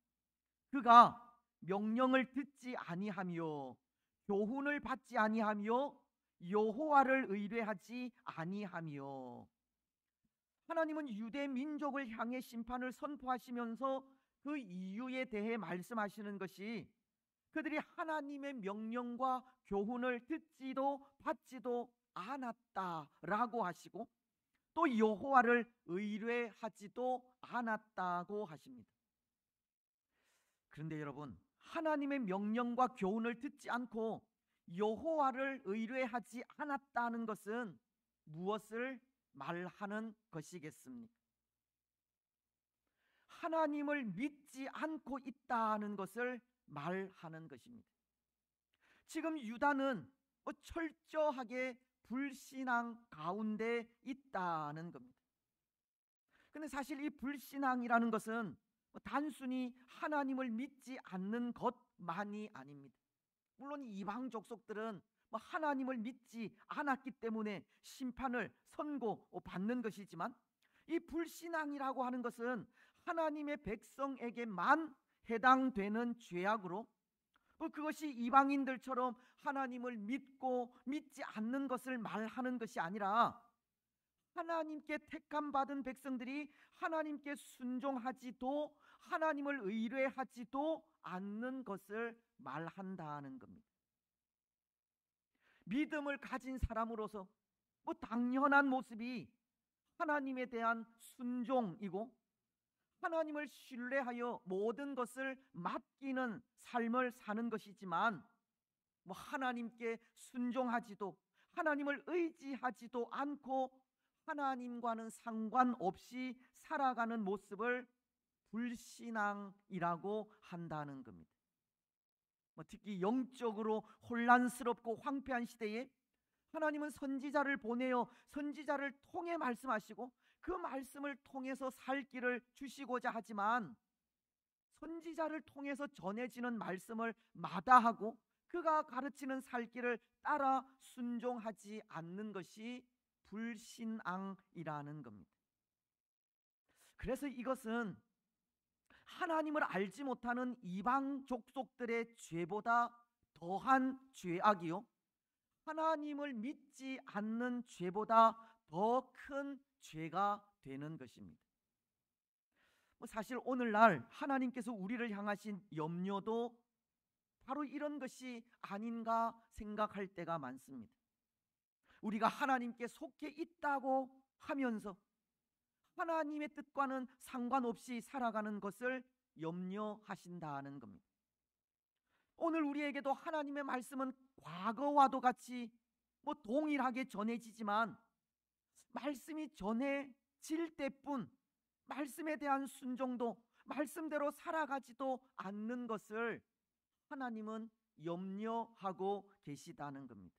그가 명령을 듣지 아니하며 교훈을 받지 아니하며 여호와를 의뢰하지 아니하며. 하나님은 유대 민족을 향해 심판을 선포하시면서 그 이유에 대해 말씀하시는 것이 그들이 하나님의 명령과 교훈을 듣지도 받지도 않았다라고 하시고, 또 여호와를 의뢰하지도 않았다고 하십니다. 그런데 여러분, 하나님의 명령과 교훈을 듣지 않고 여호와를 의뢰하지 않았다는 것은 무엇을 말하는 것이겠습니까? 하나님을 믿지 않고 있다는 것을 말하는 것입니다. 지금 유다는 철저하게 불신앙 가운데 있다는 겁니다. 근데 사실 이 불신앙이라는 것은 단순히 하나님을 믿지 않는 것만이 아닙니다. 물론 이방 족속들은 하나님을 믿지 않았기 때문에 심판을 선고받는 것이지만, 이 불신앙이라고 하는 것은 하나님의 백성에게만 해당되는 죄악으로, 그것이 이방인들처럼 하나님을 믿고 믿지 않는 것을 말하는 것이 아니라 하나님께 택함 받은 백성들이 하나님께 순종하지도 하나님을 의뢰하지도 않는 것을 말한다는 겁니다. 믿음을 가진 사람으로서 당연한 모습이 하나님에 대한 순종이고, 하나님을 신뢰하여 모든 것을 맡기는 삶을 사는 것이지만, 하나님께 순종하지도 하나님을 의지하지도 않고 하나님과는 상관없이 살아가는 모습을 불신앙이라고 한다는 겁니다. 특히 영적으로 혼란스럽고 황폐한 시대에 하나님은 선지자를 보내어 선지자를 통해 말씀하시고 그 말씀을 통해서 살 길을 주시고자 하지만, 선지자를 통해서 전해지는 말씀을 마다하고 그가 가르치는 살 길을 따라 순종하지 않는 것이 불신앙이라는 겁니다. 그래서 이것은 하나님을 알지 못하는 이방 족속들의 죄보다 더한 죄악이요, 하나님을 믿지 않는 죄보다 더 큰 죄가 되는 것입니다. 사실 오늘날 하나님께서 우리를 향하신 염려도 바로 이런 것이 아닌가 생각할 때가 많습니다. 우리가 하나님께 속해 있다고 하면서 하나님의 뜻과는 상관없이 살아가는 것을 염려하신다는 겁니다. 오늘 우리에게도 하나님의 말씀은 과거와도 같이 동일하게 전해지지만 말씀이 전해질 때뿐 말씀에 대한 순종도, 말씀대로 살아가지도 않는 것을 하나님은 염려하고 계시다는 겁니다.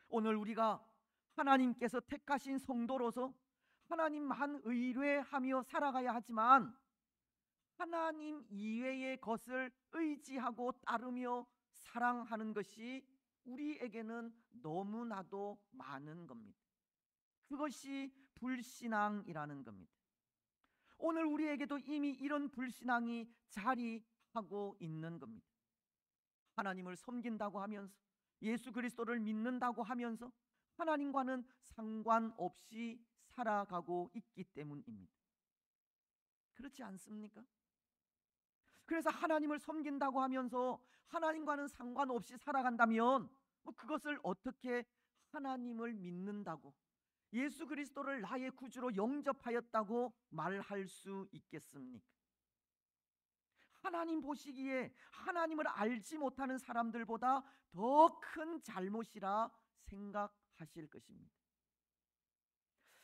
오늘 우리가 하나님께서 택하신 성도로서 하나님만 의뢰하며 살아가야 하지만 하나님 이외의 것을 의지하고 따르며 사랑하는 것이 우리에게는 너무나도 많은 겁니다. 그것이 불신앙이라는 겁니다. 오늘 우리에게도 이미 이런 불신앙이 자리하고 있는 겁니다. 하나님을 섬긴다고 하면서, 예수 그리스도를 믿는다고 하면서 하나님과는 상관없이 살아가고 있기 때문입니다. 그렇지 않습니까? 그래서 하나님을 섬긴다고 하면서 하나님과는 상관없이 살아간다면 그것을 어떻게 하나님을 믿는다고, 예수 그리스도를 나의 구주로 영접하였다고 말할 수 있겠습니까? 하나님 보시기에 하나님을 알지 못하는 사람들보다 더 큰 잘못이라 생각하실 것입니다.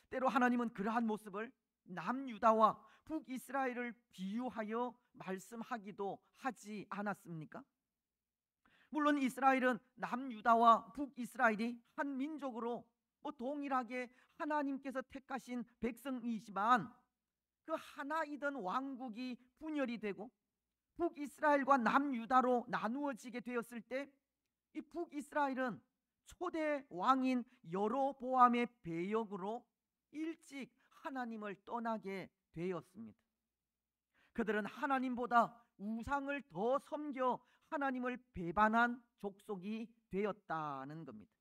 때로 하나님은 그러한 모습을 남유다와 북이스라엘을 비유하여 말씀하기도 하지 않았습니까? 물론 이스라엘은 남유다와 북이스라엘이 한 민족으로 동일하게 하나님께서 택하신 백성이지만 그 하나이던 왕국이 분열이 되고 북이스라엘과 남유다로 나누어지게 되었을 때 이 북이스라엘은 초대 왕인 여로보암의 배역으로 일찍 하나님을 떠나게 되었습니다. 그들은 하나님보다 우상을 더 섬겨 하나님을 배반한 족속이 되었다는 겁니다.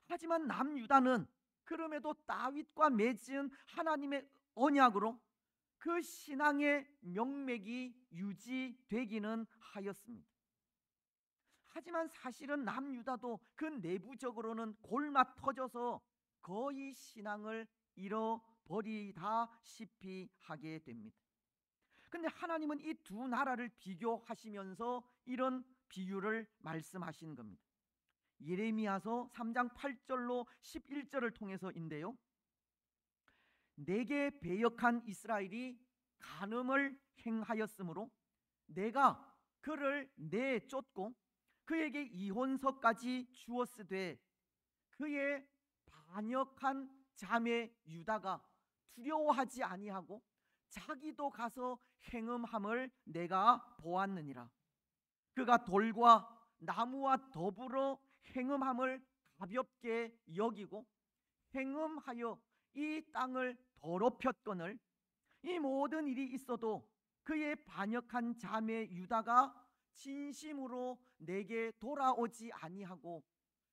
하지만 남유다는 그럼에도 다윗과 맺은 하나님의 언약으로 그 신앙의 명맥이 유지되기는 하였습니다. 하지만 사실은 남유다도 그 내부적으로는 골마 터져서 거의 신앙을 잃어버리다시피 하게 됩니다. 근데 하나님은 이 두 나라를 비교하시면서 이런 비유를 말씀하신 겁니다. 예레미야서 3장 8절로 11절을 통해서인데요, 내게 배역한 이스라엘이 간음을 행하였으므로 내가 그를 내쫓고 그에게 이혼서까지 주었으되 그의 반역한 자매 유다가 두려워하지 아니하고 자기도 가서 행음함을 내가 보았느니라. 그가 돌과 나무와 더불어 행음함을 가볍게 여기고 행음하여 이 땅을 더럽혔거늘 이 모든 일이 있어도 그의 반역한 자매 유다가 진심으로 내게 돌아오지 아니하고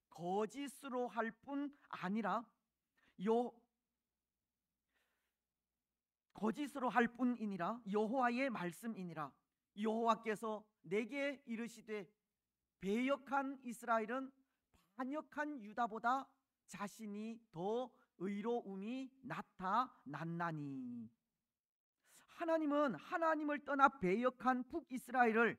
거짓으로 할 뿐 아니라 거짓으로 할 뿐이니라 여호와의 말씀이니라. 여호와께서 내게 이르시되 배역한 이스라엘은 반역한 유다보다 자신이 더 의로움이 나타났나니. 하나님은 하나님을 떠나 배역한 북이스라엘을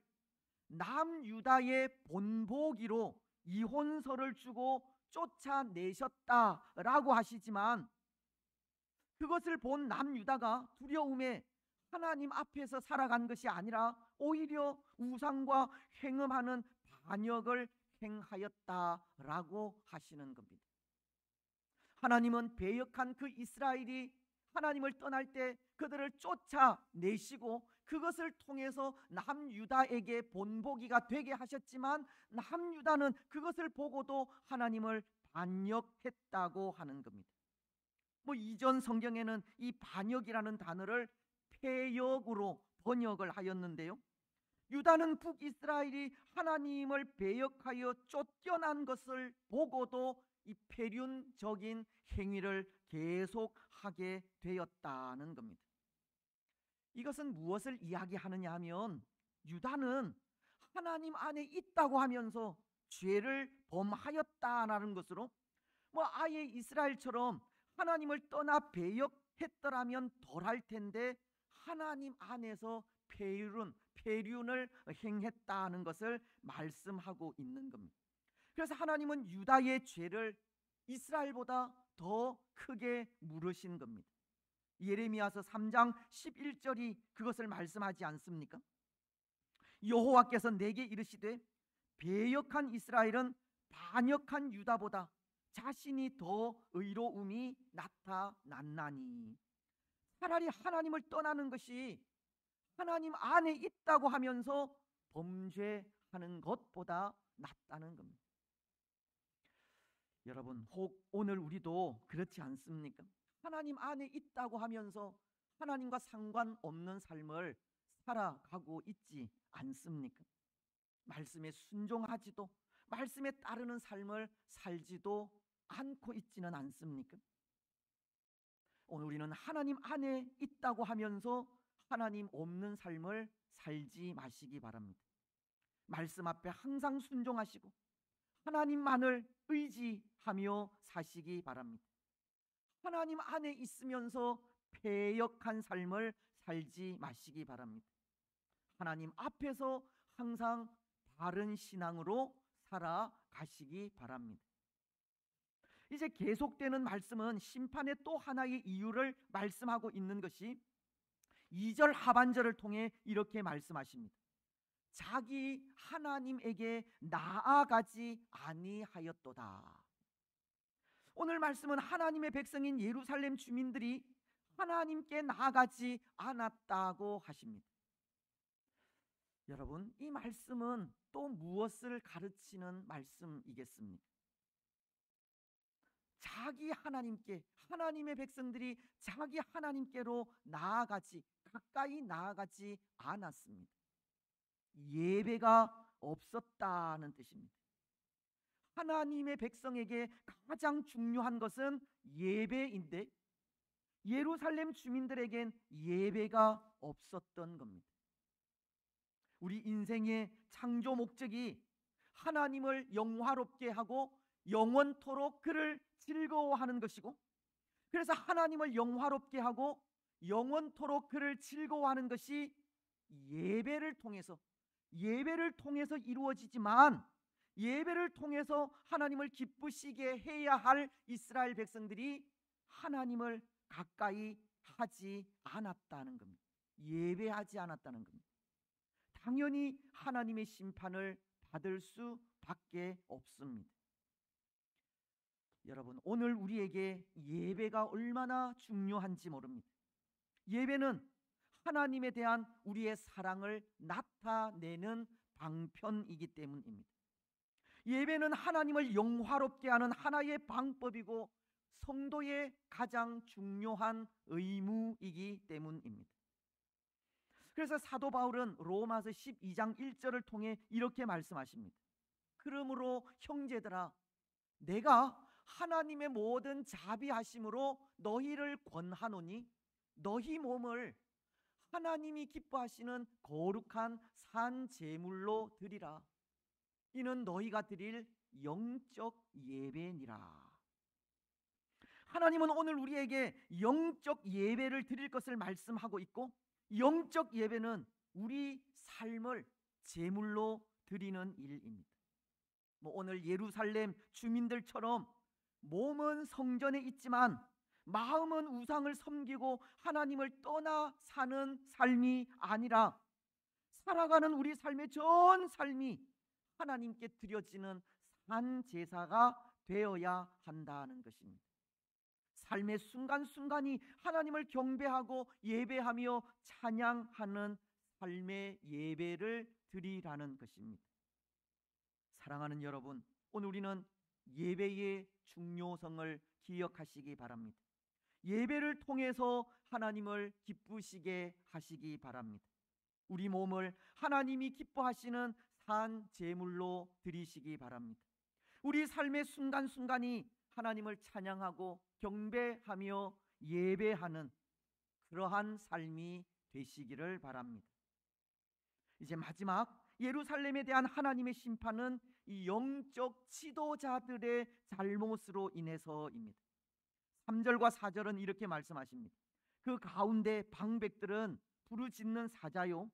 남유다의 본보기로 이혼서를 주고 쫓아내셨다라고 하시지만 그것을 본 남유다가 두려움에 하나님 앞에서 살아간 것이 아니라 오히려 우상과 행음하는 반역을 행하였다라고 하시는 겁니다. 하나님은 배역한 그 이스라엘이 하나님을 떠날 때 그들을 쫓아내시고 그것을 통해서 남유다에게 본보기가 되게 하셨지만 남유다는 그것을 보고도 하나님을 반역했다고 하는 겁니다. 이전 성경에는 이 반역이라는 단어를 패역으로 번역을 하였는데요, 유다는 북이스라엘이 하나님을 배역하여 쫓겨난 것을 보고도 이 패륜적인 행위를 계속하게 되었다는 겁니다. 이것은 무엇을 이야기하느냐 하면 유다는 하나님 안에 있다고 하면서 죄를 범하였다라는 것으로 뭐 아예 이스라엘처럼 하나님을 떠나 배역했더라면 덜할 텐데 하나님 안에서 폐륜을 행했다는 것을 말씀하고 있는 겁니다. 그래서 하나님은 유다의 죄를 이스라엘보다 더 크게 물으신 겁니다. 예레미야서 3장 11절이 그것을 말씀하지 않습니까? 여호와께서 내게 이르시되 배역한 이스라엘은 반역한 유다보다 자신이 더 의로움이 나타났나니. 차라리 하나님을 떠나는 것이 하나님 안에 있다고 하면서 범죄하는 것보다 낫다는 겁니다. 여러분, 혹 오늘 우리도 그렇지 않습니까? 하나님 안에 있다고 하면서 하나님과 상관없는 삶을 살아가고 있지 않습니까? 말씀에 순종하지도 말씀에 따르는 삶을 살지도 않고 있지는 않습니까? 오늘 우리는 하나님 안에 있다고 하면서 하나님 없는 삶을 살지 마시기 바랍니다. 말씀 앞에 항상 순종하시고 하나님만을 의지하며 사시기 바랍니다. 하나님 안에 있으면서 패역한 삶을 살지 마시기 바랍니다. 하나님 앞에서 항상 바른 신앙으로 살아가시기 바랍니다. 이제 계속되는 말씀은 심판의 또 하나의 이유를 말씀하고 있는 것이 2절 하반절을 통해 이렇게 말씀하십니다. 자기 하나님에게 나아가지 아니하였도다. 오늘 말씀은 하나님의 백성인 예루살렘 주민들이 하나님께 나아가지 않았다고 하십니다. 여러분, 이 말씀은 또 무엇을 가르치는 말씀이겠습니까? 자기 하나님께, 하나님의 백성들이 자기 하나님께로 가까이 나아가지 않았습니다. 예배가 없었다는 뜻입니다. 하나님의 백성에게 가장 중요한 것은 예배인데 예루살렘 주민들에겐 예배가 없었던 겁니다. 우리 인생의 창조 목적이 하나님을 영화롭게 하고 영원토록 그를 즐거워하는 것이고, 그래서 하나님을 영화롭게 하고 영원토록 그를 즐거워하는 것이 예배를 통해서 이루어지지만, 예배를 통해서 하나님을 기쁘시게 해야 할 이스라엘 백성들이 하나님을 가까이 하지 않았다는 겁니다. 예배하지 않았다는 겁니다. 당연히 하나님의 심판을 받을 수밖에 없습니다. 여러분, 오늘 우리에게 예배가 얼마나 중요한지 모릅니다. 예배는 하나님에 대한 우리의 사랑을 나타내는 방편이기 때문입니다. 예배는 하나님을 영화롭게 하는 하나의 방법이고 성도의 가장 중요한 의무이기 때문입니다. 그래서 사도 바울은 로마서 12장 1절을 통해 이렇게 말씀하십니다. 그러므로 형제들아, 내가 하나님의 모든 자비하심으로 너희를 권하노니 너희 몸을 하나님이 기뻐하시는 거룩한 산 제물로 드리라. 이는 너희가 드릴 영적 예배니라. 하나님은 오늘 우리에게 영적 예배를 드릴 것을 말씀하고 있고, 영적 예배는 우리 삶을 제물로 드리는 일입니다. 오늘 예루살렘 주민들처럼 몸은 성전에 있지만 마음은 우상을 섬기고 하나님을 떠나 사는 삶이 아니라, 살아가는 우리 삶의 전 삶이 하나님께 드려지는 산 제사가 되어야 한다는 것입니다. 삶의 순간순간이 하나님을 경배하고 예배하며 찬양하는 삶의 예배를 드리라는 것입니다. 사랑하는 여러분, 오늘 우리는 예배의 중요성을 기억하시기 바랍니다. 예배를 통해서 하나님을 기쁘시게 하시기 바랍니다. 우리 몸을 하나님이 기뻐하시는 산 제물로 드리시기 바랍니다. 우리 삶의 순간순간이 하나님을 찬양하고 경배하며 예배하는 그러한 삶이 되시기를 바랍니다. 이제 마지막 예루살렘에 대한 하나님의 심판은 이 영적 지도자들의 잘못으로 인해서입니다. 3절과 4절은 이렇게 말씀하십니다. 그 가운데 방백들은 부르짖는 사자요,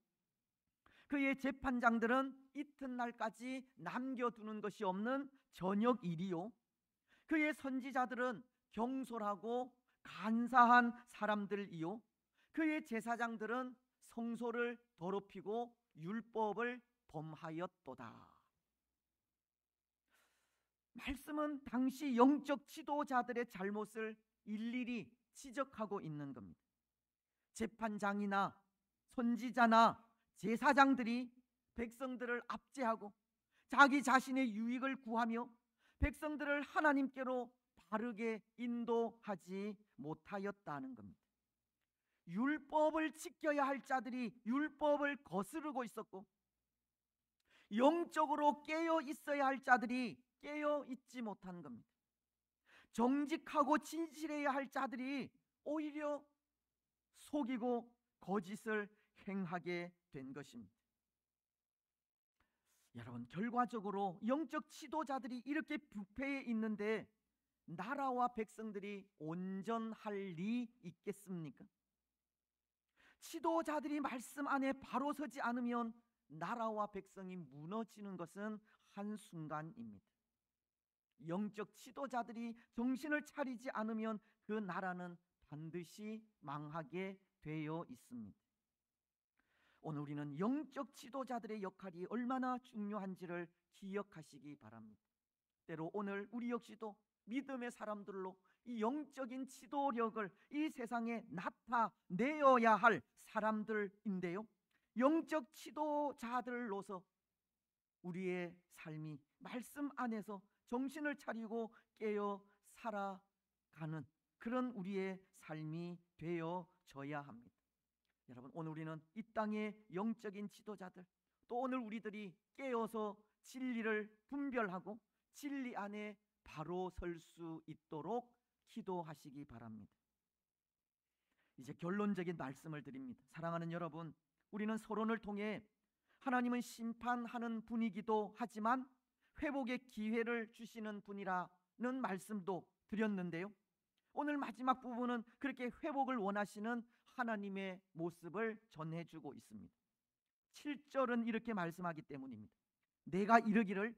그의 재판장들은 이튿날까지 남겨두는 것이 없는 저녁 일이요, 그의 선지자들은 경솔하고 간사한 사람들이요, 그의 제사장들은 성소를 더럽히고 율법을 범하였도다. 말씀은 당시 영적 지도자들의 잘못을 일일이 지적하고 있는 겁니다. 재판장이나 선지자나 제사장들이 백성들을 압제하고 자기 자신의 유익을 구하며 백성들을 하나님께로 바르게 인도하지 못하였다는 겁니다. 율법을 지켜야 할 자들이 율법을 거스르고 있었고, 영적으로 깨어 있어야 할 자들이 깨어 있지 못한 겁니다. 정직하고 진실해야 할 자들이 오히려 속이고 거짓을 행하게 된 것입니다. 여러분, 결과적으로 영적 지도자들이 이렇게 부패해 있는데 나라와 백성들이 온전할 리 있겠습니까? 지도자들이 말씀 안에 바로 서지 않으면 나라와 백성이 무너지는 것은 한순간입니다. 영적 지도자들이 정신을 차리지 않으면 그 나라는 반드시 망하게 되어 있습니다. 오늘 우리는 영적 지도자들의 역할이 얼마나 중요한지를 기억하시기 바랍니다. 때로 오늘 우리 역시도 믿음의 사람들로 이 영적인 지도력을 이 세상에 나타내어야 할 사람들인데요, 영적 지도자들로서 우리의 삶이 말씀 안에서 정신을 차리고 깨어 살아가는 그런 우리의 삶이 되어져야 합니다. 여러분, 오늘 우리는 이 땅의 영적인 지도자들, 또 오늘 우리들이 깨어서 진리를 분별하고 진리 안에 바로 설 수 있도록 기도하시기 바랍니다. 이제 결론적인 말씀을 드립니다. 사랑하는 여러분, 우리는 서론을 통해 하나님은 심판하는 분이기도 하지만 회복의 기회를 주시는 분이라는 말씀도 드렸는데요, 오늘 마지막 부분은 그렇게 회복을 원하시는 하나님의 모습을 전해주고 있습니다. 7절은 이렇게 말씀하기 때문입니다. 내가 이르기를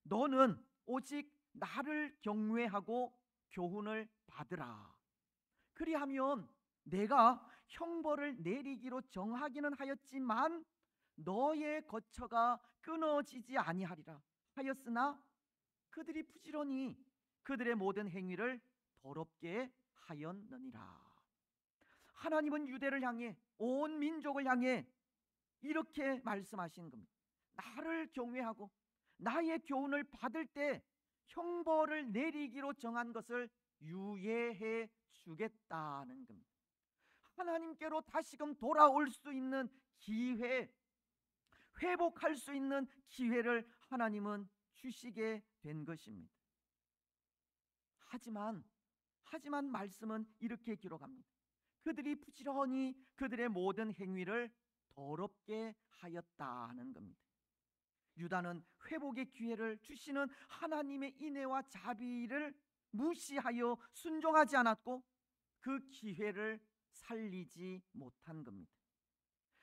너는 오직 나를 경외하고 교훈을 받으라. 그리하면 내가 형벌을 내리기로 정하기는 하였지만 너의 거처가 끊어지지 아니하리라 하였으나 그들이 부지런히 그들의 모든 행위를 더럽게 하였느니라. 하나님은 유대를 향해, 온 민족을 향해 이렇게 말씀하신 겁니다. 나를 경외하고 나의 교훈을 받을 때 형벌을 내리기로 정한 것을 유예해 주겠다는 겁니다. 하나님께로 다시금 돌아올 수 있는 기회, 회복할 수 있는 기회를 하나님은 주시게 된 것입니다. 하지만 말씀은 이렇게 기록합니다. 그들이 부지런히 그들의 모든 행위를 더럽게 하였다는 겁니다. 유다는 회복의 기회를 주시는 하나님의 인애와 자비를 무시하여 순종하지 않았고 그 기회를 살리지 못한 겁니다.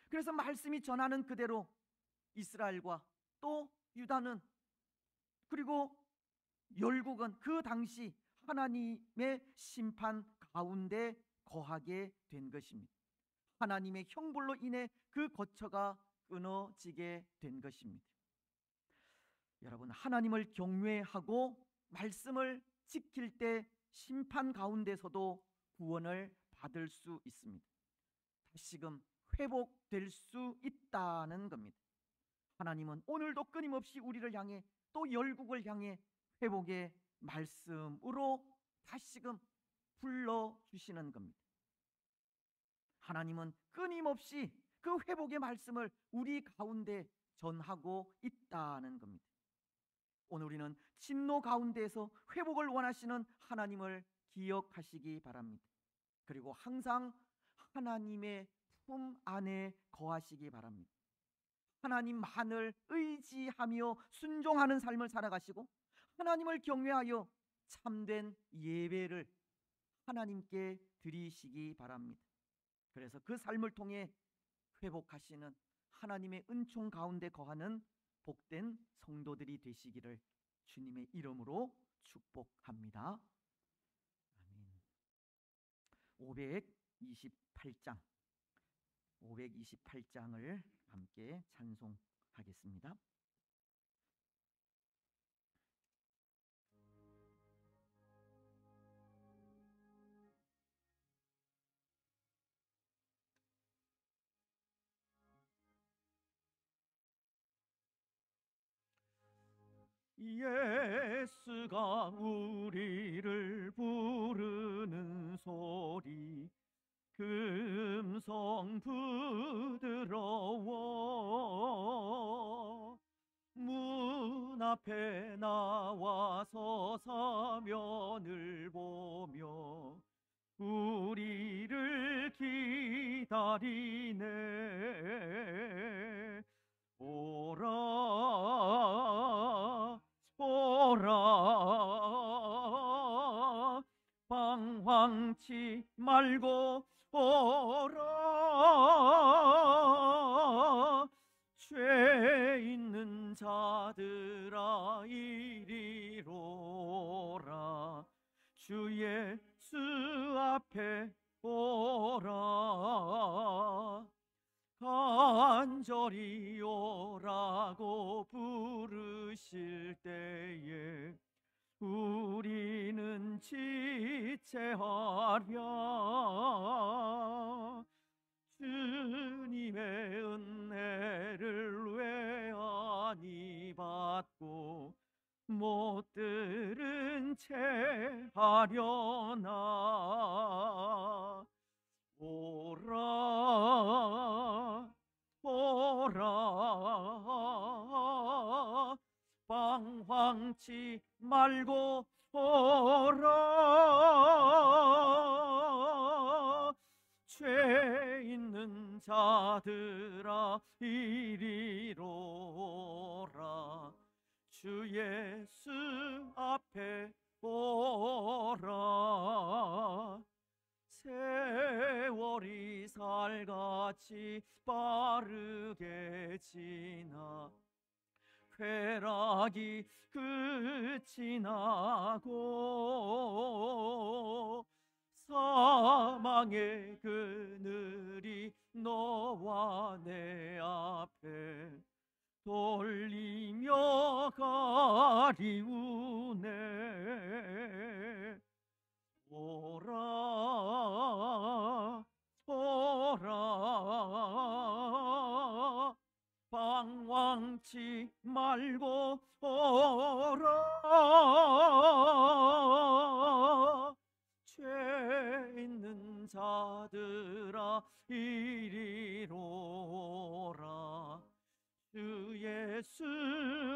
그래서 말씀이 전하는 그대로 이스라엘과 또 유다는, 그리고 열국은 그 당시 하나님의 심판 가운데 거하게 된 것입니다. 하나님의 형벌로 인해 그 거처가 끊어지게 된 것입니다. 여러분, 하나님을 경외하고 말씀을 지킬 때 심판 가운데서도 구원을 받을 수 있습니다. 다시금 회복될 수 있다는 겁니다. 하나님은 오늘도 끊임없이 우리를 향해 또 열국을 향해 회복의 말씀으로 다시금 불러주시는 겁니다. 하나님은 끊임없이 그 회복의 말씀을 우리 가운데 전하고 있다는 겁니다. 오늘 우리는 진노 가운데에서 회복을 원하시는 하나님을 기억하시기 바랍니다. 그리고 항상 하나님의 품 안에 거하시기 바랍니다. 하나님만을 의지하며 순종하는 삶을 살아가시고 하나님을 경외하여 참된 예배를 하나님께 드리시기 바랍니다. 그래서 그 삶을 통해 회복하시는 하나님의 은총 가운데 거하는 복된 성도들이 되시기를 주님의 이름으로 축복합니다. 아멘. 528장을 함께 찬송하겠습니다. 예수가 우리를 부르는 소리 금성 부드러워 문 앞에 나와서 사면을 보며 우리를 기다리네. 오라 오라 방황치 말고 오라 죄 있는 자들아 이리로라 주 예수 앞에 오라 간절히 오라고 부르실 때에 우리는 지체하랴. 주님의 은혜를 왜 아니 받고 못 들은 채 하려나. 오라 오라 방황치 말고 오라 죄 있는 자들아 이리로라 주 예수 앞에 오라. 세월이 살같이 빠르게 지나 쾌락이 끝이 나고 사망의 그늘이 너와 내 앞에 돌리며 가리우네. 오라 오라 방황치 말고 오라 죄 있는 자들아 이리로라 주 예수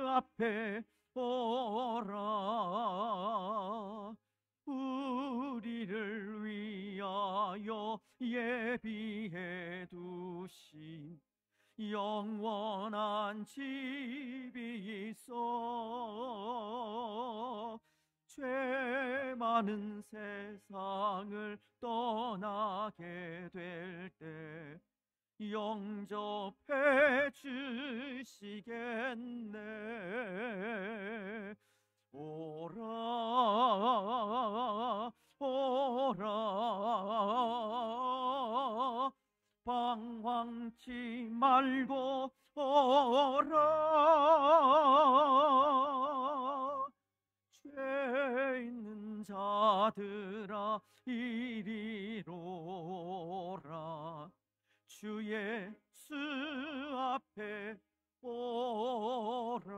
앞에 오라. 우리를 위하여 예비해 두신 영원한 집이 있어 죄 많은 세상을 떠나게 될 때 영접해 주시겠네. 오라 오라 방황치 말고 오라 죄 있는 자들아 이리로라 주 예수 앞에 오라.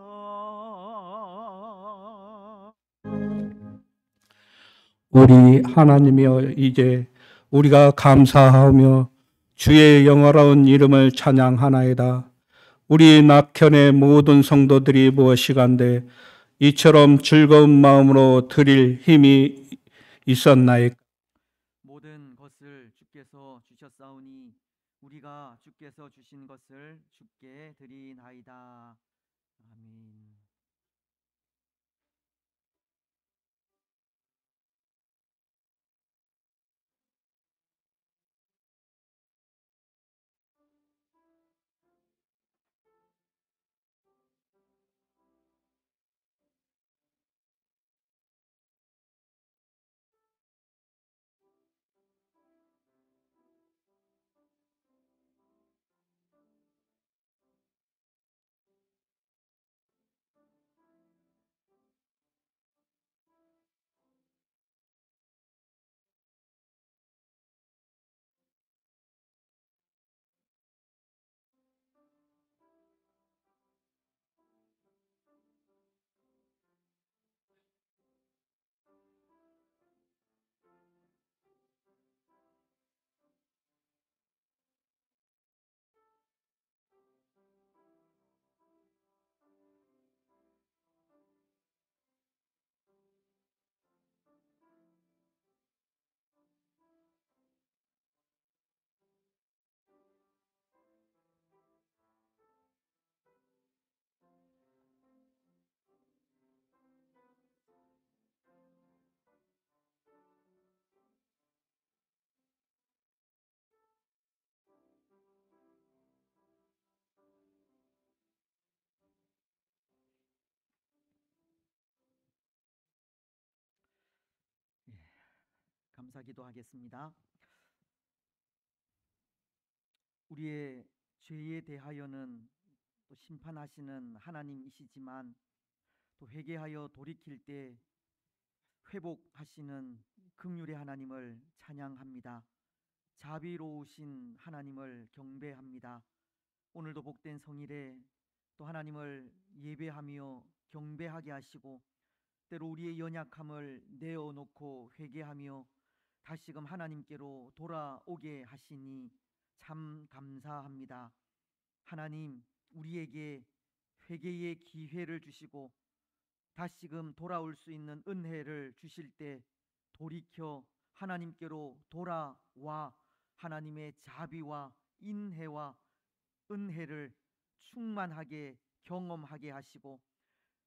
우리 하나님이여 이제 우리가 감사하며 주의 영화로운 이름을 찬양하나이다. 우리 낙현의 모든 성도들이 무엇이간데 이처럼 즐거운 마음으로 드릴 힘이 있었나이까. 모든 것을 주께서 주셨사오니 우리가 주께서 주신 것을 주께 드리나이다. 아멘. 감사기도 하겠습니다. 우리의 죄에 대하여는 또 심판하시는 하나님이시지만 또 회개하여 돌이킬 때 회복하시는 긍휼의 하나님을 찬양합니다. 자비로우신 하나님을 경배합니다. 오늘도 복된 성일에 또 하나님을 예배하며 경배하게 하시고 때로 우리의 연약함을 내어놓고 회개하며 다시금 하나님께로 돌아오게 하시니 참 감사합니다. 하나님, 우리에게 회개의 기회를 주시고 다시금 돌아올 수 있는 은혜를 주실 때 돌이켜 하나님께로 돌아와 하나님의 자비와 인혜와 은혜를 충만하게 경험하게 하시고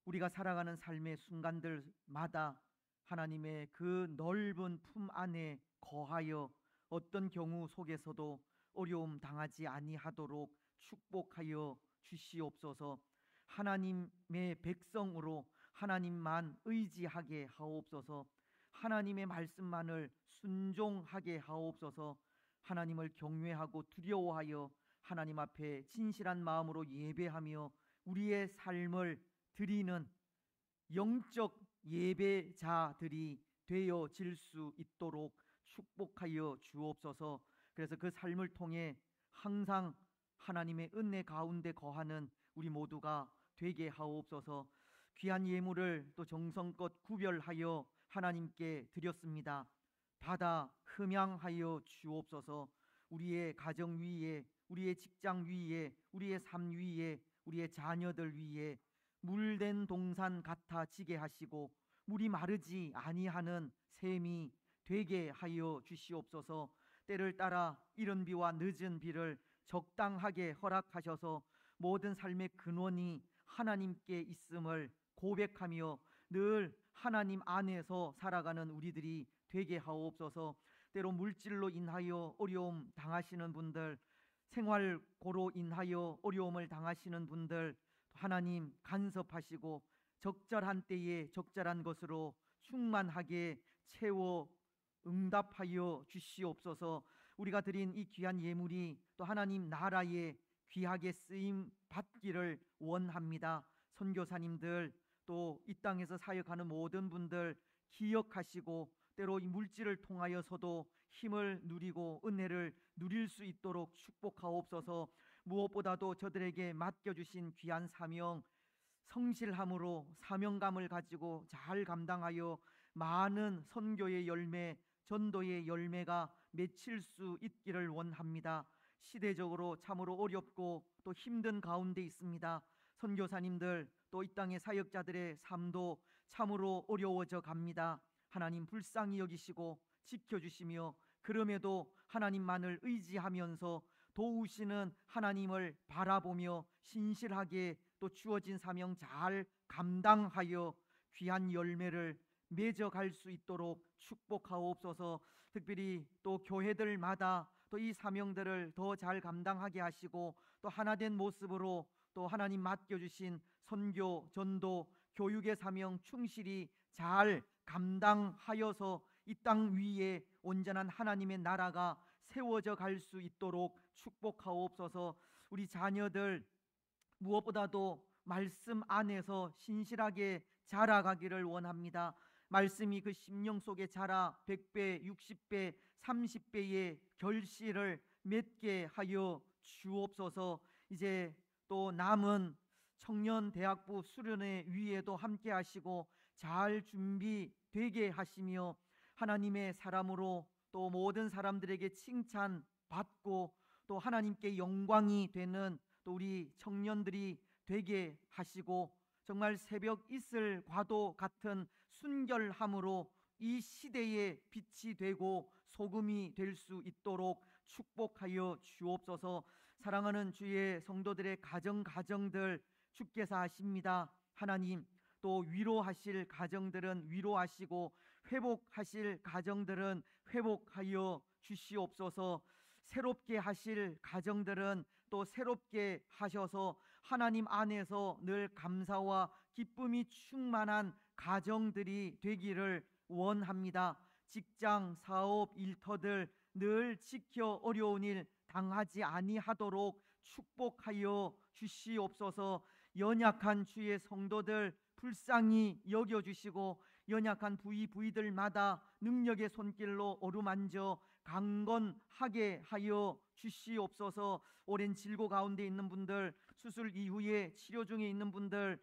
우리가 살아가는 삶의 순간들마다 하나님의 그 넓은 품 안에 거하여 어떤 경우 속에서도 어려움 당하지 아니하도록 축복하여 주시옵소서. 하나님의 백성으로 하나님만 의지하게 하옵소서. 하나님의 말씀만을 순종하게 하옵소서. 하나님을 경외하고 두려워하여 하나님 앞에 진실한 마음으로 예배하며 우리의 삶을 드리는 영적 예배자들이 되어질 수 있도록 축복하여 주옵소서. 그래서 그 삶을 통해 항상 하나님의 은혜 가운데 거하는 우리 모두가 되게 하옵소서. 귀한 예물을 또 정성껏 구별하여 하나님께 드렸습니다. 받아 흠양하여 주옵소서. 우리의 가정 위에, 우리의 직장 위에, 우리의 삶 위에, 우리의 자녀들 위에 물된 동산 같아지게 하시고 물이 마르지 아니하는 샘이 되게 하여 주시옵소서. 때를 따라 이른 비와 늦은 비를 적당하게 허락하셔서 모든 삶의 근원이 하나님께 있음을 고백하며 늘 하나님 안에서 살아가는 우리들이 되게 하옵소서. 때로 물질로 인하여 어려움 당하시는 분들, 생활고로 인하여 어려움을 당하시는 분들 하나님 간섭하시고 적절한 때에 적절한 것으로 충만하게 채워 응답하여 주시옵소서. 우리가 드린 이 귀한 예물이 또 하나님 나라에 귀하게 쓰임 받기를 원합니다. 선교사님들 또 이 땅에서 사역하는 모든 분들 기억하시고 때로 이 물질을 통하여서도 힘을 누리고 은혜를 누릴 수 있도록 축복하옵소서. 무엇보다도 저들에게 맡겨주신 귀한 사명 성실함으로 사명감을 가지고 잘 감당하여 많은 선교의 열매, 전도의 열매가 맺힐 수 있기를 원합니다. 시대적으로 참으로 어렵고 또 힘든 가운데 있습니다. 선교사님들 또 이 땅의 사역자들의 삶도 참으로 어려워져 갑니다. 하나님 불쌍히 여기시고 지켜주시며 그럼에도 하나님만을 의지하면서 도우시는 하나님을 바라보며 신실하게 또 주어진 사명 잘 감당하여 귀한 열매를 맺어갈 수 있도록 축복하옵소서. 특별히 또 교회들마다 또 이 사명들을 더 잘 감당하게 하시고 또 하나된 모습으로 또 하나님 맡겨주신 선교, 전도, 교육의 사명 충실히 잘 감당하여서 이 땅 위에 온전한 하나님의 나라가 세워져 갈 수 있도록 축복하옵소서. 우리 자녀들 무엇보다도 말씀 안에서 신실하게 자라가기를 원합니다. 말씀이 그 심령 속에 자라 100배, 60배, 30배의 결실을 맺게 하여 주옵소서. 이제 또 남은 청년 대학부 수련회 위에도 함께 하시고 잘 준비되게 하시며 하나님의 사람으로 또 모든 사람들에게 칭찬받고 또 하나님께 영광이 되는 또 우리 청년들이 되게 하시고 정말 새벽 이슬과도 같은 순결함으로 이 시대의 빛이 되고 소금이 될 수 있도록 축복하여 주옵소서. 사랑하는 주의 성도들의 가정들 주께서 하십니다. 하나님, 또 위로하실 가정들은 위로하시고 회복하실 가정들은 회복하여 주시옵소서. 새롭게 하실 가정들은 또 새롭게 하셔서 하나님 안에서 늘 감사와 기쁨이 충만한 가정들이 되기를 원합니다. 직장, 사업, 일터들 늘 지켜 어려운 일 당하지 아니하도록 축복하여 주시옵소서. 연약한 주의 성도들 불쌍히 여겨주시고 연약한 부위들마다 능력의 손길로 어루만져 강건하게 하여 주시옵소서. 오랜 질고 가운데 있는 분들, 수술 이후에 치료 중에 있는 분들,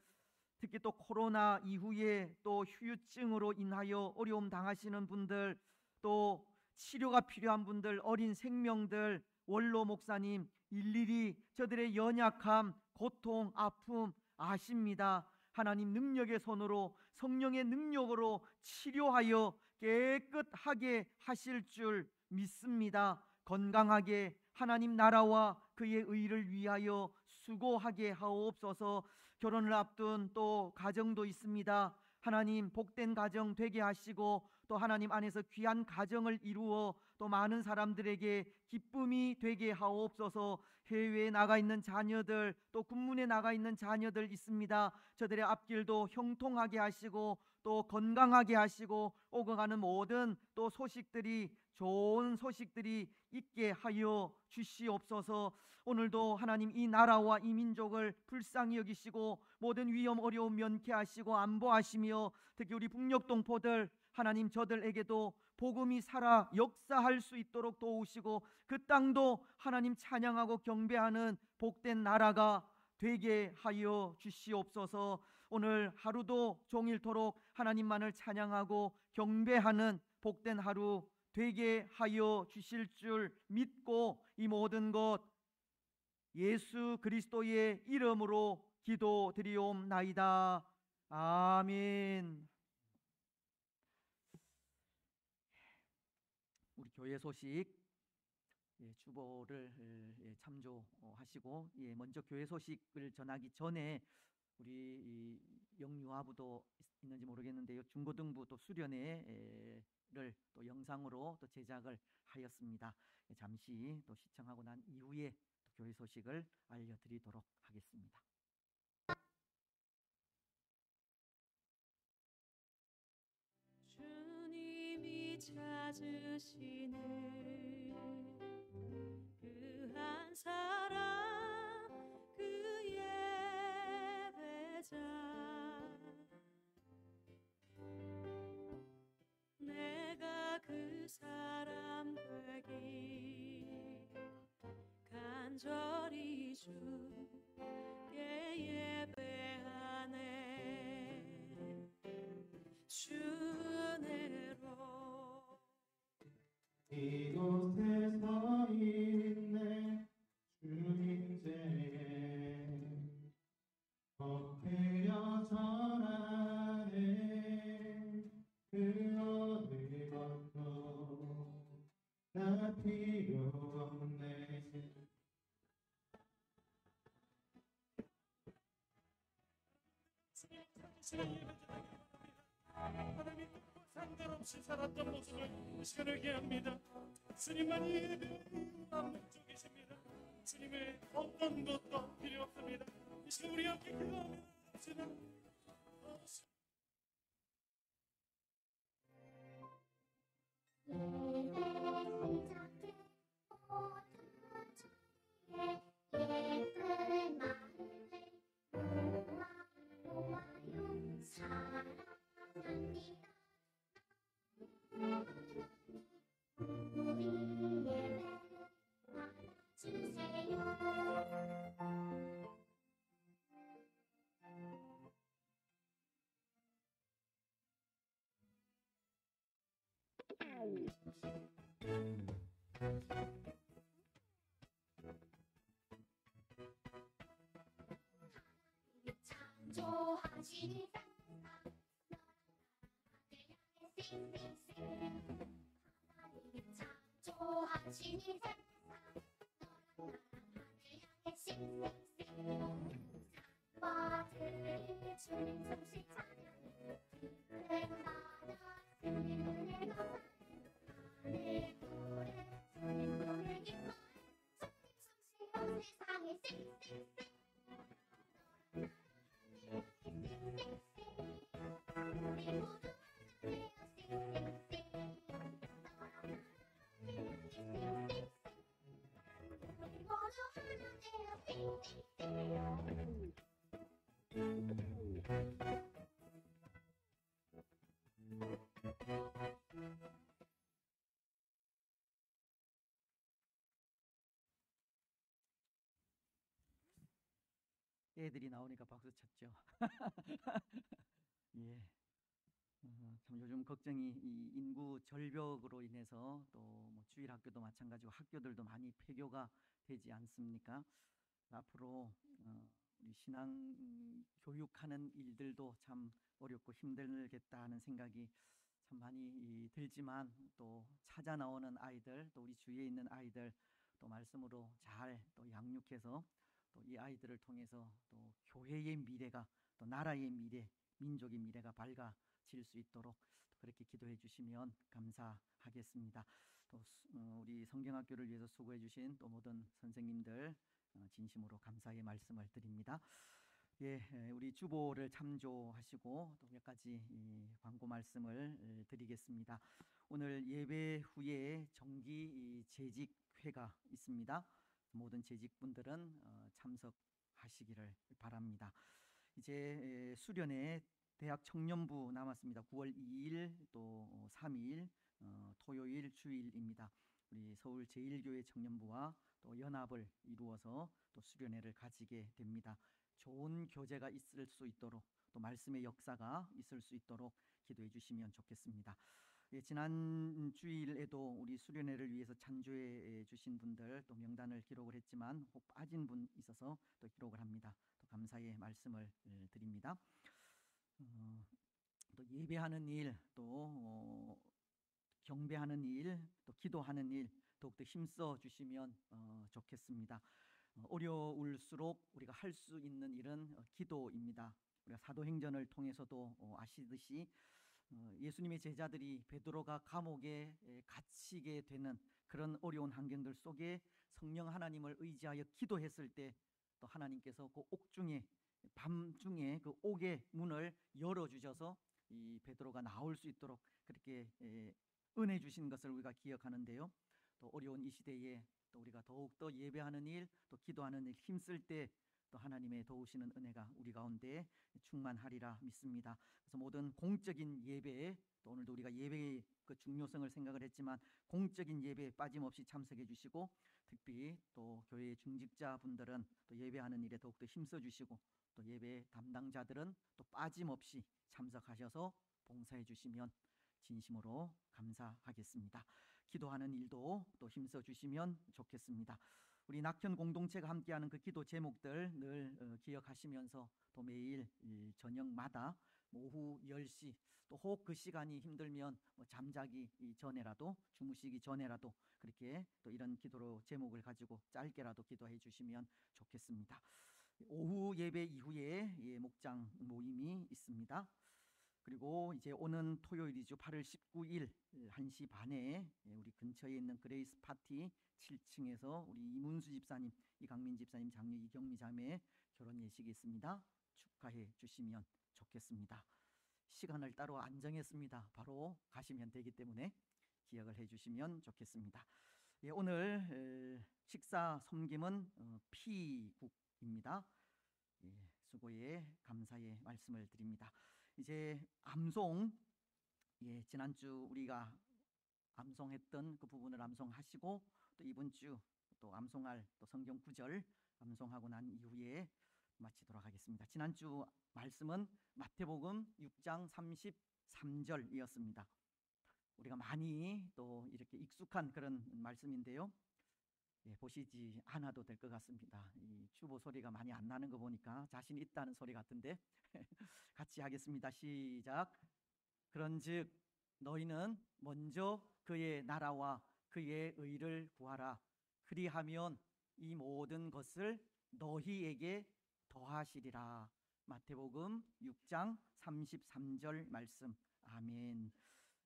특히 또 코로나 이후에 또 후유증으로 인하여 어려움 당하시는 분들, 또 치료가 필요한 분들, 어린 생명들, 원로 목사님 일일이 저들의 연약함, 고통, 아픔 아십니다. 하나님 능력의 손으로 성령의 능력으로 치료하여 깨끗하게 하실 줄 믿습니다. 건강하게 하나님 나라와 그의 의를 위하여 수고하게 하옵소서. 결혼을 앞둔 또 가정도 있습니다. 하나님 복된 가정 되게 하시고 또 하나님 안에서 귀한 가정을 이루어 또 많은 사람들에게 기쁨이 되게 하옵소서. 해외에 나가 있는 자녀들 또 군문에 나가 있는 자녀들 있습니다. 저들의 앞길도 형통하게 하시고 또 건강하게 하시고 오고 가는 모든 또 소식들이 좋은 소식들이 있게 하여 주시옵소서. 오늘도 하나님 이 나라와 이 민족을 불쌍히 여기시고 모든 위험 어려움 면케하시고 안보하시며 특히 우리 북녘 동포들 하나님 저들에게도 복음이 살아 역사할 수 있도록 도우시고 그 땅도 하나님 찬양하고 경배하는 복된 나라가 되게 하여 주시옵소서. 오늘 하루도 종일토록 하나님만을 찬양하고 경배하는 복된 하루 되게 하여 주실 줄 믿고 이 모든 것 예수 그리스도의 이름으로 기도드리옵나이다. 아멘. 우리 교회 소식 주보를 참조하시고 먼저 교회 소식을 전하기 전에 우리 영유아부도 있는지 모르겠는데요. 중고등부 또 수련회를 또 영상으로 또 제작을 하였습니다. 잠시 또 시청하고 난 이후에 또 교회 소식을 알려드리도록 하겠습니다. 주님이 찾으시는 그 한 사람 그 예배자 내가 그 사람 되기 간절히 주께 예배하네 주 은혜로 이곳에 서 있네 주님 제에 엎드려 하나님 상관없이 살았던 모습을 이 시간을 기합니다. 주님만이 예배의 만족이십니다. 주님의 어떤 것도 필요 없습니다. 이 시간 우리 함께 기도합시다. 예쁜 마음을 모아요 사랑합니다. 우리 예배를 받아주세요. 창조하신 하나님이 창조하신 이 세상 너랑 나랑 하늘 향해 싱싱싱 산바들이 주님 숨쉬 찬양해 기쁨마다 주님 은혜 감사해 하늘 노래 주님 노래 기뻐해 주님 숨쉬어 세상에 싱싱싱 우리 모두 애들이 나오니까 박수 쳤죠. 예. 참 요즘 걱정이 이 인구 절벽으로 인해서 또 뭐 주일 학교도 마찬가지고 학교들도 많이 폐교가 되지 않습니까? 앞으로 우리 신앙 교육하는 일들도 참 어렵고 힘들겠다는 생각이 참 많이 들지만 또 찾아 나오는 아이들 또 우리 주위에 있는 아이들 또 말씀으로 잘 또 양육해서 또 이 아이들을 통해서 또 교회의 미래가 또 나라의 미래 민족의 미래가 밝아질 수 있도록 그렇게 기도해 주시면 감사하겠습니다. 또 우리 성경학교를 위해서 수고해 주신 또 모든 선생님들 진심으로 감사의 말씀을 드립니다. 예, 우리 주보를 참조하시고 또 몇 가지 광고 말씀을 드리겠습니다. 오늘 예배 후에 정기 재직회가 있습니다. 모든 재직분들은 참석하시기를 바랍니다. 이제 수련회 대학 청년부 남았습니다. 9월 2일 또 3일 토요일 주일입니다. 우리 서울 제1교회 청년부와 또 연합을 이루어서 또 수련회를 가지게 됩니다. 좋은 교제가 있을 수 있도록 또 말씀의 역사가 있을 수 있도록 기도해 주시면 좋겠습니다. 예, 지난 주일에도 우리 수련회를 위해서 찬조해 주신 분들 또 명단을 기록을 했지만 혹 빠진 분 있어서 또 기록을 합니다. 또 감사의 말씀을 드립니다. 또 예배하는 일, 또 경배하는 일, 또 기도하는 일 더욱더 힘써 주시면 좋겠습니다. 어려울수록 우리가 할 수 있는 일은 기도입니다. 우리가 사도행전을 통해서도 아시듯이 예수님의 제자들이 베드로가 감옥에 갇히게 되는 그런 어려운 환경들 속에 성령 하나님을 의지하여 기도했을 때 또 하나님께서 그 옥중에 밤중에 그 옥의 문을 열어주셔서 이 베드로가 나올 수 있도록 그렇게 은혜 주신 것을 우리가 기억하는데요. 또 어려운 이 시대에 또 우리가 더욱더 예배하는 일, 또 기도하는 일 힘쓸 때 또 하나님의 도우시는 은혜가 우리 가운데 충만하리라 믿습니다. 그래서 모든 공적인 예배에 또 오늘도 우리가 예배의 그 중요성을 생각을 했지만 공적인 예배에 빠짐없이 참석해 주시고 특히 또 교회의 중직자분들은 또 예배하는 일에 더욱더 힘써 주시고 또 예배 담당자들은 또 빠짐없이 참석하셔서 봉사해 주시면 진심으로 감사하겠습니다. 기도하는 일도 또 힘써 주시면 좋겠습니다. 우리 낙현 공동체가 함께하는 그 기도 제목들 늘 기억하시면서 또 매일 저녁마다 오후 10시 또 혹 그 시간이 힘들면 뭐 잠자기 전에라도 주무시기 전에라도 그렇게 또 이런 기도로 제목을 가지고 짧게라도 기도해 주시면 좋겠습니다. 오후 예배 이후에 목장 모임이 있습니다. 그리고 이제 오는 토요일이죠. 8월 19일 1시 반에 우리 근처에 있는 그레이스 파티 7층에서 우리 이문수 집사님, 이강민 집사님 장녀 이경미 자매 결혼 예식이 있습니다. 축하해 주시면 좋겠습니다. 시간을 따로 안 정했습니다. 바로 가시면 되기 때문에 기억을 해 주시면 좋겠습니다. 오늘 식사 섬김은 피국입니다. 수고에 감사의 말씀을 드립니다. 이제 암송, 지난주 우리가 암송했던 그 부분을 암송하시고 또 이번 주 또 암송할 또 성경 구절 암송하고 난 이후에 마치도록 하겠습니다. 지난주 말씀은 마태복음 6장 33절이었습니다. 우리가 많이 또 이렇게 익숙한 그런 말씀인데요. 보시지 않아도 될 것 같습니다. 이 주보 소리가 많이 안 나는 거 보니까 자신 있다는 소리 같은데 같이 하겠습니다. 시작. 그런즉 너희는 먼저 그의 나라와 그의 의를 구하라. 그리하면 이 모든 것을 너희에게 더하시리라. 마태복음 6장 33절 말씀. 아멘.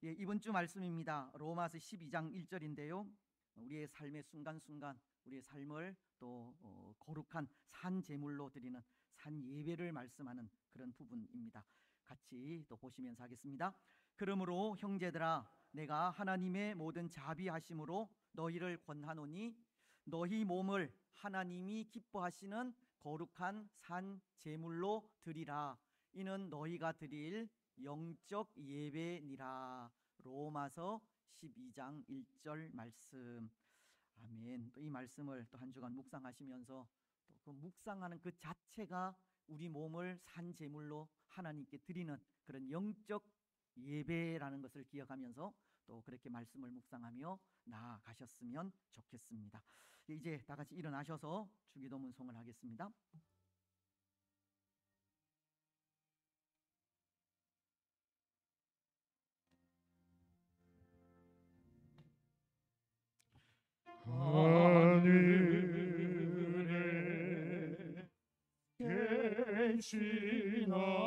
이번 주 말씀입니다. 로마서 12장 1절인데요. 우리의 삶의 순간순간 우리의 삶을 또 거룩한 산 제물로 드리는 산 예배를 말씀하는 그런 부분입니다. 같이 또 보시면서 하겠습니다. 그러므로 형제들아, 내가 하나님의 모든 자비하심으로 너희를 권하노니 너희 몸을 하나님이 기뻐하시는 거룩한 산 제물로 드리라. 이는 너희가 드릴 영적 예배니라. 로마서 12장 1절 말씀. 아멘. 또 이 말씀을 또 한 주간 묵상하시면서 또 그 묵상하는 그 자체가 우리 몸을 산 제물로 하나님께 드리는 그런 영적 예배라는 것을 기억하면서 또 그렇게 말씀을 묵상하며 나아가셨으면 좋겠습니다. 이제 다 같이 일어나셔서 주기도문송을 하겠습니다. 하늘에 계신 아버지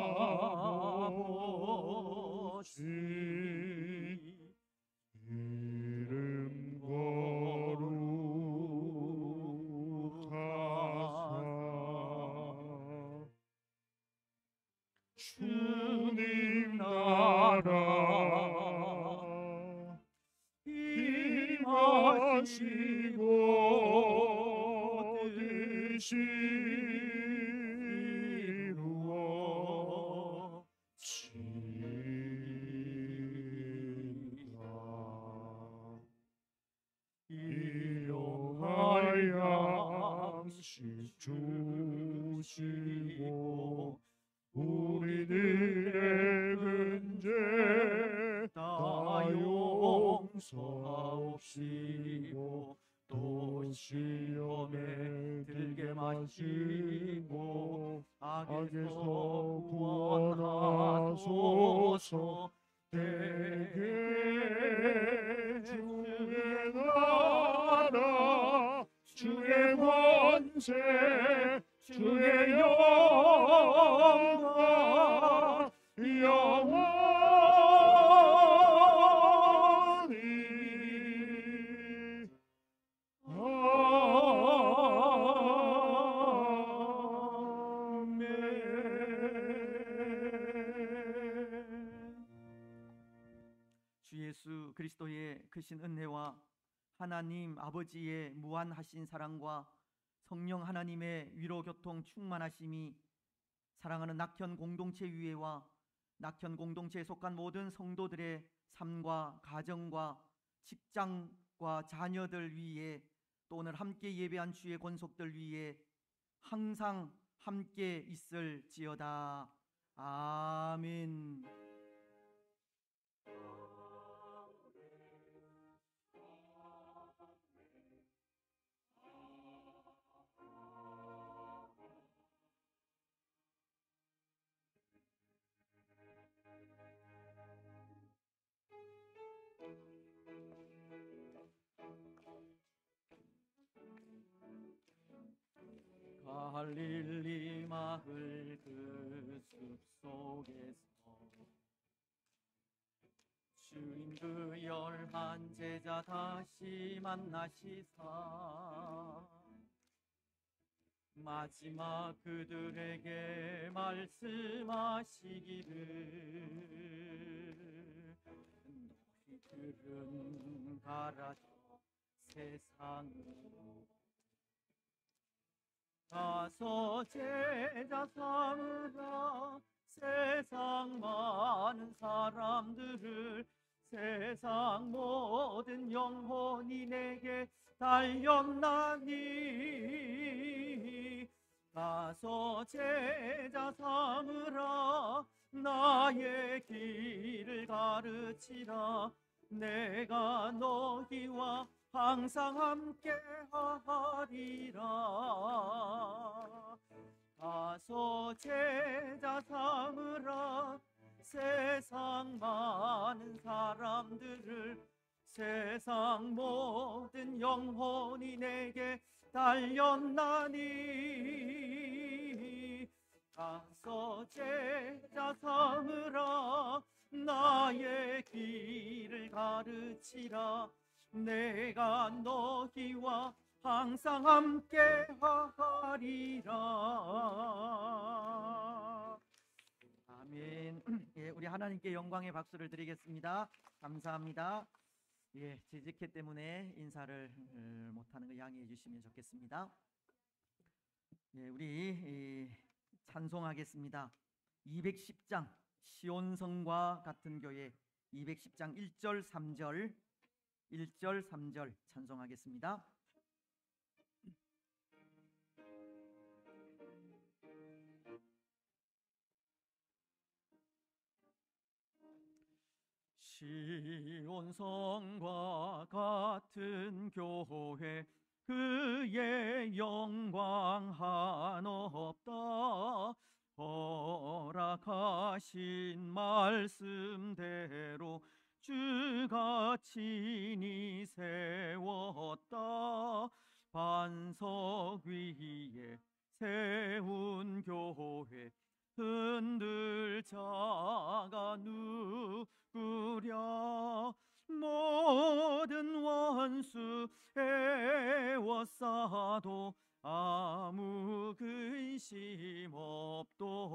이름 거룩하사 주님 나라 임하시고 뜻이 이루어진다. 일용할 양식 주시고 우리들의 근죄 다 용서하옵시고 또 시험에 들게 마시고 악에서 구원하소서. 대개 주의 나라 주의 권세 주의 영광 영원히 아멘. 주 예수 그리스도의 크신 은혜와 하나님 아버지의 무한하신 사랑과 성령 하나님의 위로 교통 충만하심이 사랑하는 낙현 공동체 위에와 낙현 공동체에 속한 모든 성도들의 삶과 가정과 직장과 자녀들 위에 또 오늘 함께 예배한 주의 권속들 위에 항상 함께 있을지어다. 아멘. 갈릴리 가을 그 숲속에서 주님 그 열한 제자 다시 만나시사 마지막 그들에게 말씀하시기를 너희들은 가라져 세상으로 가서 제자 삼으라 세상 많은 사람들을 세상 모든 영혼이 내게 달렸나니 가서 제자 삼으라 나의 길을 가르치라 내가 너희와 항상 함께 하리라 가서 제자 삼으라 세상 많은 사람들을 세상 모든 영혼이 내게 달렸나니 가서 제자 삼으라 나의 길을 가르치라 내가 너희와 항상 함께 하리라. 아멘. 예, 우리 하나님께 영광의 박수를 드리겠습니다. 감사합니다. 예, 재직회 때문에 인사를 못하는 거 양해해 주시면 좋겠습니다. 예, 우리 찬송하겠습니다. 210장 시온성과 같은 교회 210장 1절 3절 1절 3절 찬송하겠습니다. 시온성과 같은 교회 그의 영광 한없다 허락하신 말씀대로 주가 친히 세웠다 반석 위에 세운 교회 흔들 자가 누구랴 모든 원수 애워싸도 아무 근심 없도